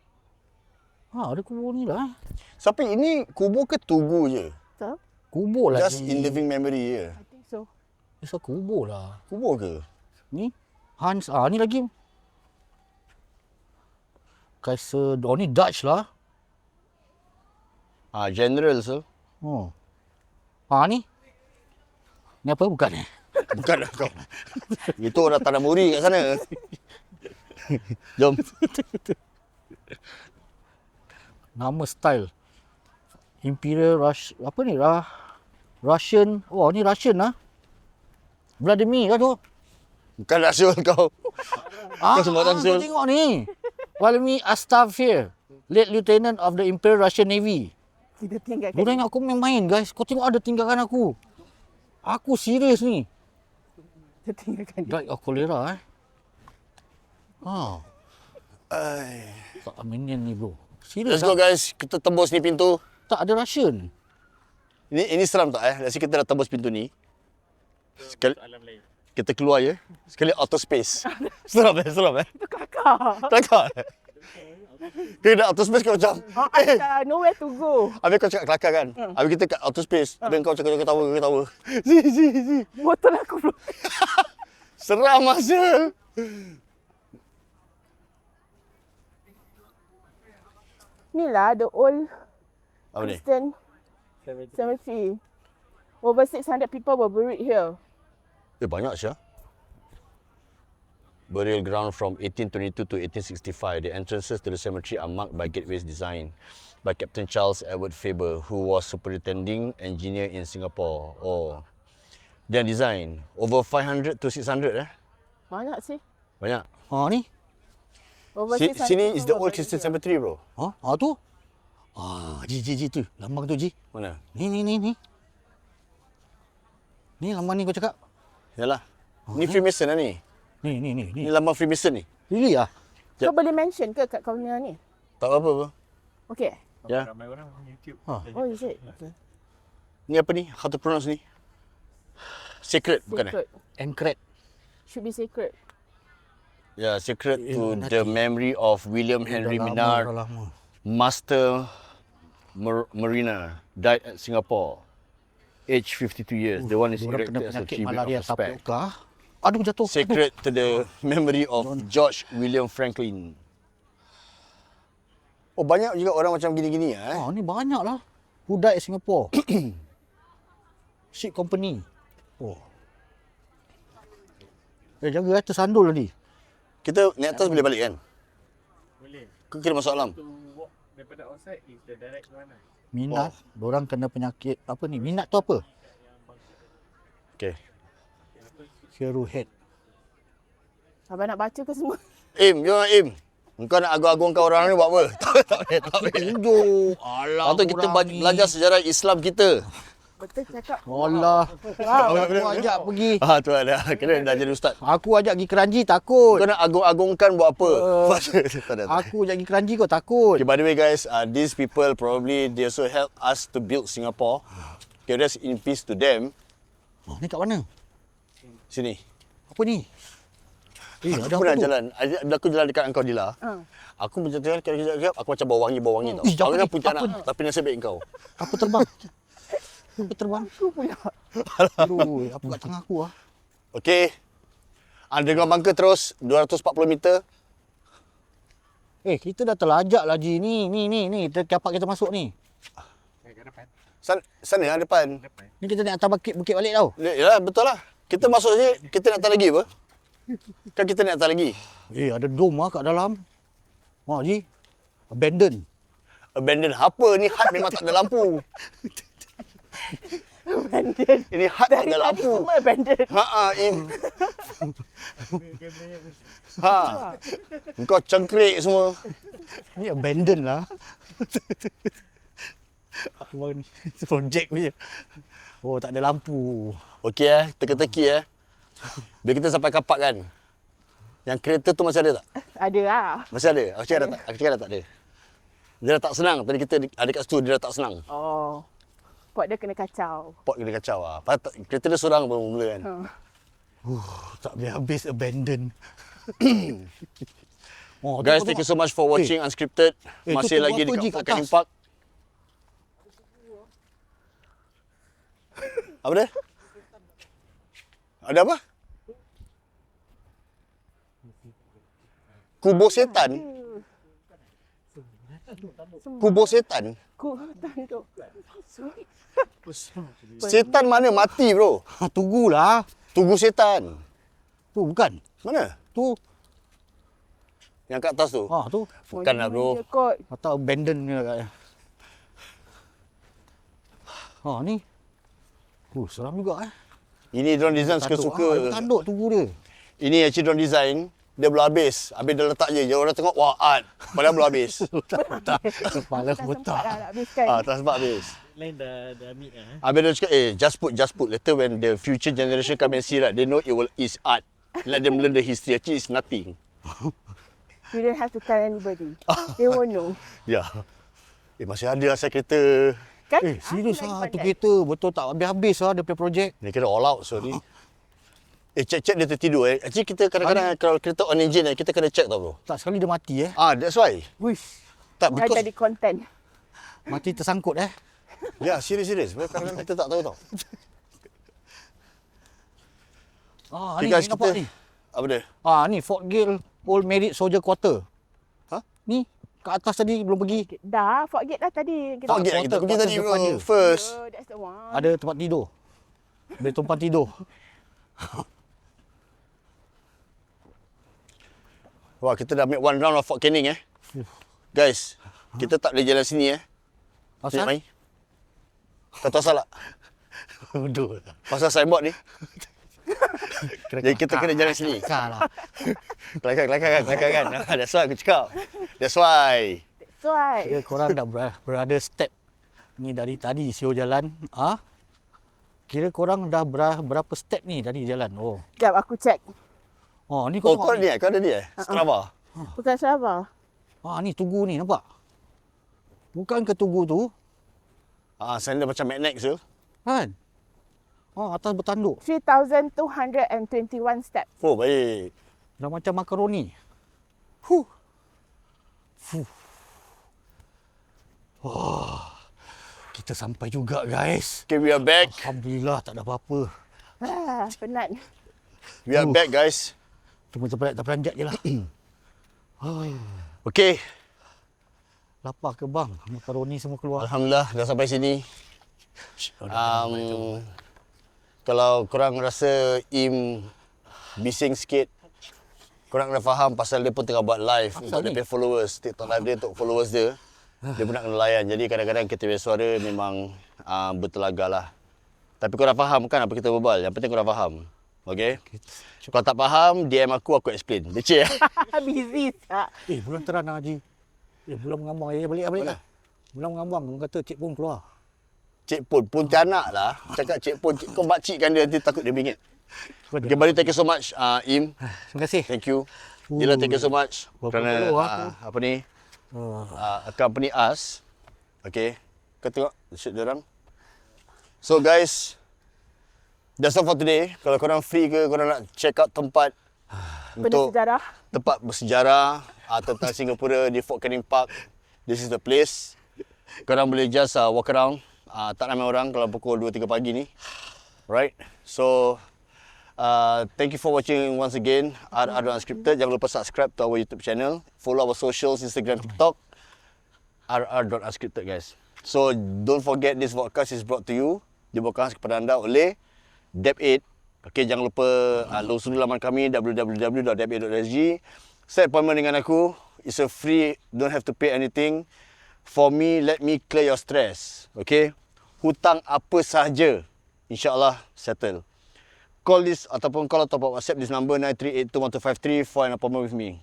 C: Ada kubur ni lah.
A: Tapi ini kubur ke tugu je?
D: So,
C: Kubur lah.
A: Just in living memory je.
D: I think so.
C: Bisa kubur lah.
A: Kubur ke?
C: Ni. Hans. Ni lagi. Kaiser. Oh, ni Dutch lah.
A: General so.
C: Oh. Ni. Ni apa? Bukan
A: Bukan lah kau. Itu orang Tanah Muri kat sana. Jom.
C: Nama style. Imperial Rush. Apa ni? Russian. Oh, ni Russian lah. Vladimir lah tu.
A: Bukan Rasul kau. Kau sembarang
C: kau
A: Rasul.
C: tengok ni. Vladimir Astafyev. Late Lieutenant of the Imperial Russian Navy.
D: Kita tinggalkan.
C: Kau tengok aku main-main guys. Kau tengok ada tinggalkan aku. Aku serius ni.
D: Kita tinggalkan dia.
C: Died of cholera
A: Ay.
C: Tak aminin ni bro. Serius
A: Let's go guys. Kita tembus ni pintu.
C: tak ada Russian.
A: Ini seram tak Let's say kita dah tembus pintu ni. Sekali
E: Alam lain.
A: kita keluar je. Sekali auto space. Seram seram
D: Itu kakak.
A: Kelakar. Kita dah auto space kau macam.
D: Nowhere to go.
A: Habis kau cakap kelakar kan? Habis kita kat auto space. Habis kau cakap ketawa. Si.
D: Botol aku belum.
A: Seram masa.
D: Ni lah the old
A: Apa ni?
D: Christian cemetery. Over 600 people were buried here.
A: Banyak Syah. Burial ground from 1822 to 1865. The entrances to the cemetery are marked by gateways designed by Captain Charles Edward Faber, who was superintending engineer in Singapore. Oh. Dia design. Over 500 to 600
D: Banyak sih.
A: Banyak.
C: Ni.
D: Over 600
A: Sini is the
D: people
A: old
D: were
A: Christian
D: buried here.
A: cemetery bro.
C: Tu. Ji tu. Lambang tu Ji.
A: Mana?
C: Ni. Ni lambang ni kau cakap.
A: Yalah. Ni Freemason lah ni.
C: Ni.
A: Ni lambang Freemason ni.
C: Really ah?
D: Kau boleh mention ke kat kau punya ni?
A: Tak apa-apa bro.
D: Okay.
A: Ya.
E: Ramai orang YouTube.
D: Oh, is it? Okay.
A: Ni apa ni? How to pronounce ni? Sacred bukan
D: Sacred.
C: Encred.
D: Should be sacred.
A: Yeah, sacred to
C: Illuminati.
A: the memory of William Henry Minard,
C: Dah lama.
A: Master Mariner, died at Singapore, aged 52 years. The one is
C: Diorang kena
A: erected as a
C: penyakit
A: tribute
C: malaria
A: of respect.
C: tapioca. Aduh jatuh.
A: Sacred to the memory of George William Franklin. Oh, banyak juga orang macam gini-gini
C: Ni banyak lah. Who died in Singapore? Ship company. Oh. Jaga tersandul tadi.
A: Kita naik atas boleh balik kan?
E: Boleh.
A: Ke kena masuk alam?
E: To walk daripada outside is the direct one lah.
C: Minat. Diorang kena penyakit apa ni? Minat tu apa?
A: Okay.
C: Hero head.
D: Abang nak baca ke semua?
A: Im, jom Im. Engkau nak agung-agungkan orang ni buat apa? Tak boleh.
C: Tunjuk. Alah.
A: Lepas tu kita belajar sejarah Islam kita.
D: Betul cakap.
C: Allah. Aku ajak pergi.
A: Tu ada. Kena dah jadi ustaz.
C: Aku ajak pergi Keranji takut.
A: Kau nak agung-agungkan buat apa? Tak ada.
C: Aku ajak pergi Keranji kau takut.
A: Okay, by the way guys, these people probably they also help us to build Singapore. Okay, rest in peace to them.
C: Oh, ni kat mana?
A: Sini.
C: Apa ni?
A: Aku
C: ada
A: pernah
C: apa tu?
A: jalan. Aku jalan dekat engkau Dila. Aku macam jalan kejap-kejap aku macam bau wangi tau.
C: Ih,
A: Aku
C: apa
A: kan
C: ni?
A: puntianak
C: Apa ni?
A: tapi nasib baik engkau.
C: Apa terbang? Apa terbang?
D: Aku pula.
C: Aduh, apa kat tengah aku ah?
A: Okay. Underground bunker terus 240 meter.
C: Kita dah terlajak lah Ji. Ni. Tempat kita masuk ni.
A: Sana depan.
C: Ni kita naik atas bukit balik tau.
A: Yalah, betul lah. Kita masuk je, kita nak atas lagi apa? Kan kita nak atas lagi.
C: Ada dom lah kat dalam. Wah Ji. Abandon.
A: Abandon apa ni? Hut memang tak ada lampu.
D: Abandon.
A: Ini hut tak
D: Dari
A: ada
D: tadi
A: lampu.
D: semua abandon.
A: Im. Ha. Engkau cengkrik semua.
C: Ni abandon lah. Projek punya. Oh, tak ada lampu.
A: Okey teka-teki Bila kita sampai kapak kan. Yang kereta tu masih ada tak?
D: Ada lah.
A: Masih ada. Aku cakap dah tak ada. Dia dah tak senang. Tadi kita ada kat situ dia dah tak senang.
D: Oh. Pot dia kena kacau.
A: Pot kena kacau lah. Kereta dia seorang pun mula kan.
C: Tak habis abandon. Oh,
A: Guys, thank you so much for watching Unscripted. Masih
C: tu
A: lagi
C: apa, Ji,
A: dekat
C: kat
A: Fort Canning
C: atas?
A: Park. Apa dia? Ada apa? Kubur setan? Kubur setan?
D: Ku tanduk.
A: Setan mana mati bro?
C: Tunggulah.
A: Tugu setan.
C: Tu bukan.
A: Mana?
C: Tu.
A: Yang kat atas tu?
C: Tu.
A: Bukan lah bro.
D: Dia kot.
C: Atau abandon ni agaknya. Ni. Seram juga
A: Ini drone design suka-suka.
C: Tanduk tunggu dia.
A: Ini actually drone design. Dia belum habis. Habis dia letak je. Orang tengok, wah art. Padahal belum habis.
C: Kepala
D: Tak sempat
C: botak.
D: dah nak habiskan.
A: Tak sebab habis.
E: Lain dah meet lah.
A: Habis dia cakap, just put. Later when the future generation come and see, right, they know is art. Let them learn the history. Actually, it's nothing.
D: You don't have to tell anybody. They won't know.
A: Ya. Masih ada asal kereta.
D: Kan?
C: Serius
D: Aku
C: lah
D: lagi
C: tu
D: pandai.
C: kereta. Betul tak habis-habis lah dia punya projek.
A: Ni kira all out, sorry. Check dia tertidur. Actually, kita kadang-kadang kalau kereta on engine, kita kena check tau bro.
C: Tak sekali dia mati
A: That's why.
C: Wish.
A: Tak,
D: Dah
A: because...
D: jadi content.
C: Mati tersangkut
A: Ya, serius. Kadang-kadang kita tak tahu tau.
C: Ni
A: Guys,
C: nampak ni.
A: Apa dia?
C: Ni Fort Gale Old Married Soldier Quarter. Ni kat atas tadi belum pergi.
D: Dah, Fort Gate dah tadi. Kita
A: Tak, kita pergi tadi
C: depan
A: bro.
C: dia.
A: First.
D: That's the one.
C: Ada tempat tidur. Boleh tumpang tidur.
A: Wah, kita dah make one round of Fort Canning Guys, kita tak boleh jalan sini
C: Asal?
A: Mai. Kau tahu asal tak?
C: Bodoh.
A: Pasal signboard ni. Jadi kita kena jalan sini.
C: Kalah.
A: Kelakar kan. That's why aku cakap. That's why.
D: So,
C: Kira korang dah berada step ni dari tadi Sio jalan. Kira korang dah berapa step ni dari jalan?
D: sekejap aku check.
C: Ni
A: Oh,
C: kau
A: kau
C: tengok
A: ni kau ada ni Strava.
D: Bukan Sabah.
C: ni Tugu ni nampak? Bukan ke Tugu tu?
A: Sana macam Magnex tu.
C: Kan? Atas bertanduk.
D: 3,221 steps.
A: Oh, baik.
C: Dah macam makaroni. Kita sampai juga guys.
A: Okay, we are back.
C: Alhamdulillah tak ada apa-apa.
D: Penat.
A: We are back, guys.
C: Cuma terperanjat je lah.
A: Okay.
C: Lapar ke bang? Makaroni semua keluar.
A: Alhamdulillah, dah sampai sini. Kalau korang rasa Im bising sikit, korang kena faham pasal dia pun tengah buat live untuk dia punya followers. TikTok live dia untuk followers dia. Dia pun nak kena layan. Jadi kadang-kadang kita punya suara memang bertelaga lah. Tapi korang faham kan apa kita berbual? Yang penting korang faham. Okay? Kalau tak faham, DM aku explain. Leceh
D: Busy tak?
C: Bulan terang Haji. Bulan mengambang. Balik lah. Bulan mengambang. Orang kata cik pun keluar.
A: Cik Pun, Pontianak lah. Cakap Cik Pun, kau makcik kan dia, nanti takut dia bingit. Okay, Bali, thank you so much, Im.
C: Terima kasih.
A: Thank you. Dila, thank you so much.
C: Berapa
A: Kerana,
C: follow aku?
A: apa ni, accompany us. Okay. Kau tengok, shoot dia orang. So guys, that's all for today. Kalau korang free ke, korang nak check out tempat
D: Benda sejarah.
A: tempat bersejarah tentang Singapura di Fort Canning Park, this is the place. Korang boleh just walk around. Tak ramai orang kalau pukul 2-3 pagi ni. Right? So, thank you for watching once again. RR Unscripted. Jangan lupa subscribe to our YouTube channel. Follow our socials, Instagram, TikTok. RR.Unscripted guys. So, don't forget this podcast is brought to you. Dibawakan kepada anda oleh Dep8. Okay, jangan lupa losung laman kami www.dep8.sg. Set appointment dengan aku. It's a free, don't have to pay anything. For me, let me clear your stress. Okay? Hutang apa sahaja, InsyaAllah settle. Call this ataupun call atau WhatsApp this number 93821253 for an appointment with me.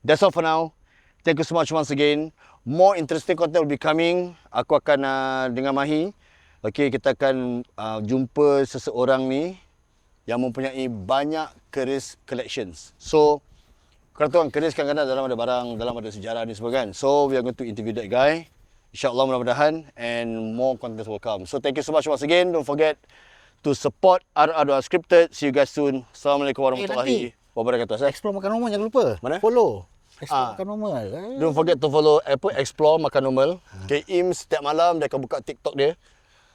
A: That's all for now. Thank you so much once again. More interesting content will be coming. Aku akan dengan Mahi. Okay, kita akan jumpa seseorang ni yang mempunyai banyak keris collections. So, korang tahu kan keris kadang-kadang dalam ada barang, dalam ada sejarah ni semua kan. So, we are going to interview that guy. InsyaAllah mudah-mudahan and more content will come. So, thank you so much once again. Don't forget to support RR Unscripted. See you guys soon. Assalamualaikum warahmatullahi wabarakatuh.
C: Explore Makan Normal jangan lupa.
A: Mana?
C: Follow. Explore Makan Normal.
A: Don't forget to follow Explore Makan Normal. Okay, Im setiap malam dia akan buka TikTok dia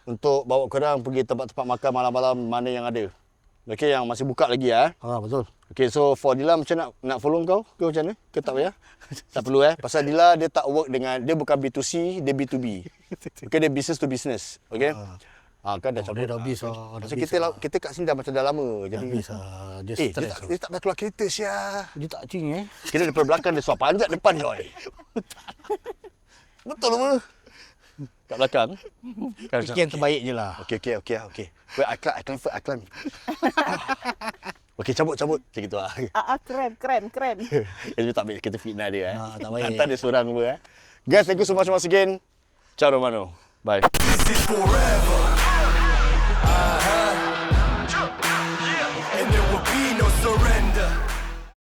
A: untuk bawa korang pergi tempat-tempat makan malam-malam mana yang ada. Okay, yang masih buka lagi ya.
C: Betul.
A: Okay, so for Dila macam nak follow kau ke macam mana? Ke tak payah? Tak perlu Pasal Dila dia tak work dengan, dia bukan B2C, dia B2B. Okay, dia business to business. Okay? Kan dah cabut.
C: Dia dah habis
A: So kita kat sini dah macam dah lama. Jadi
C: dia
A: dia
C: stres.
A: tak payah keluar kereta sia.
C: Dia tak cing
A: Kira daripada belakang dia suap panjat depan joy. Betul apa? Kat belakang. Kan
C: Fikir yang terbaik je lah.
A: Okay. Wait, I climb. Okay, cabut. Macam gitu lah.
D: Keren.
A: Dia tak ambil kita fitnah dia
C: tak baik.
A: Hantar dia seorang apa Guys, thank you so much once again. Ciao Romano. Bye.
B: This is forever.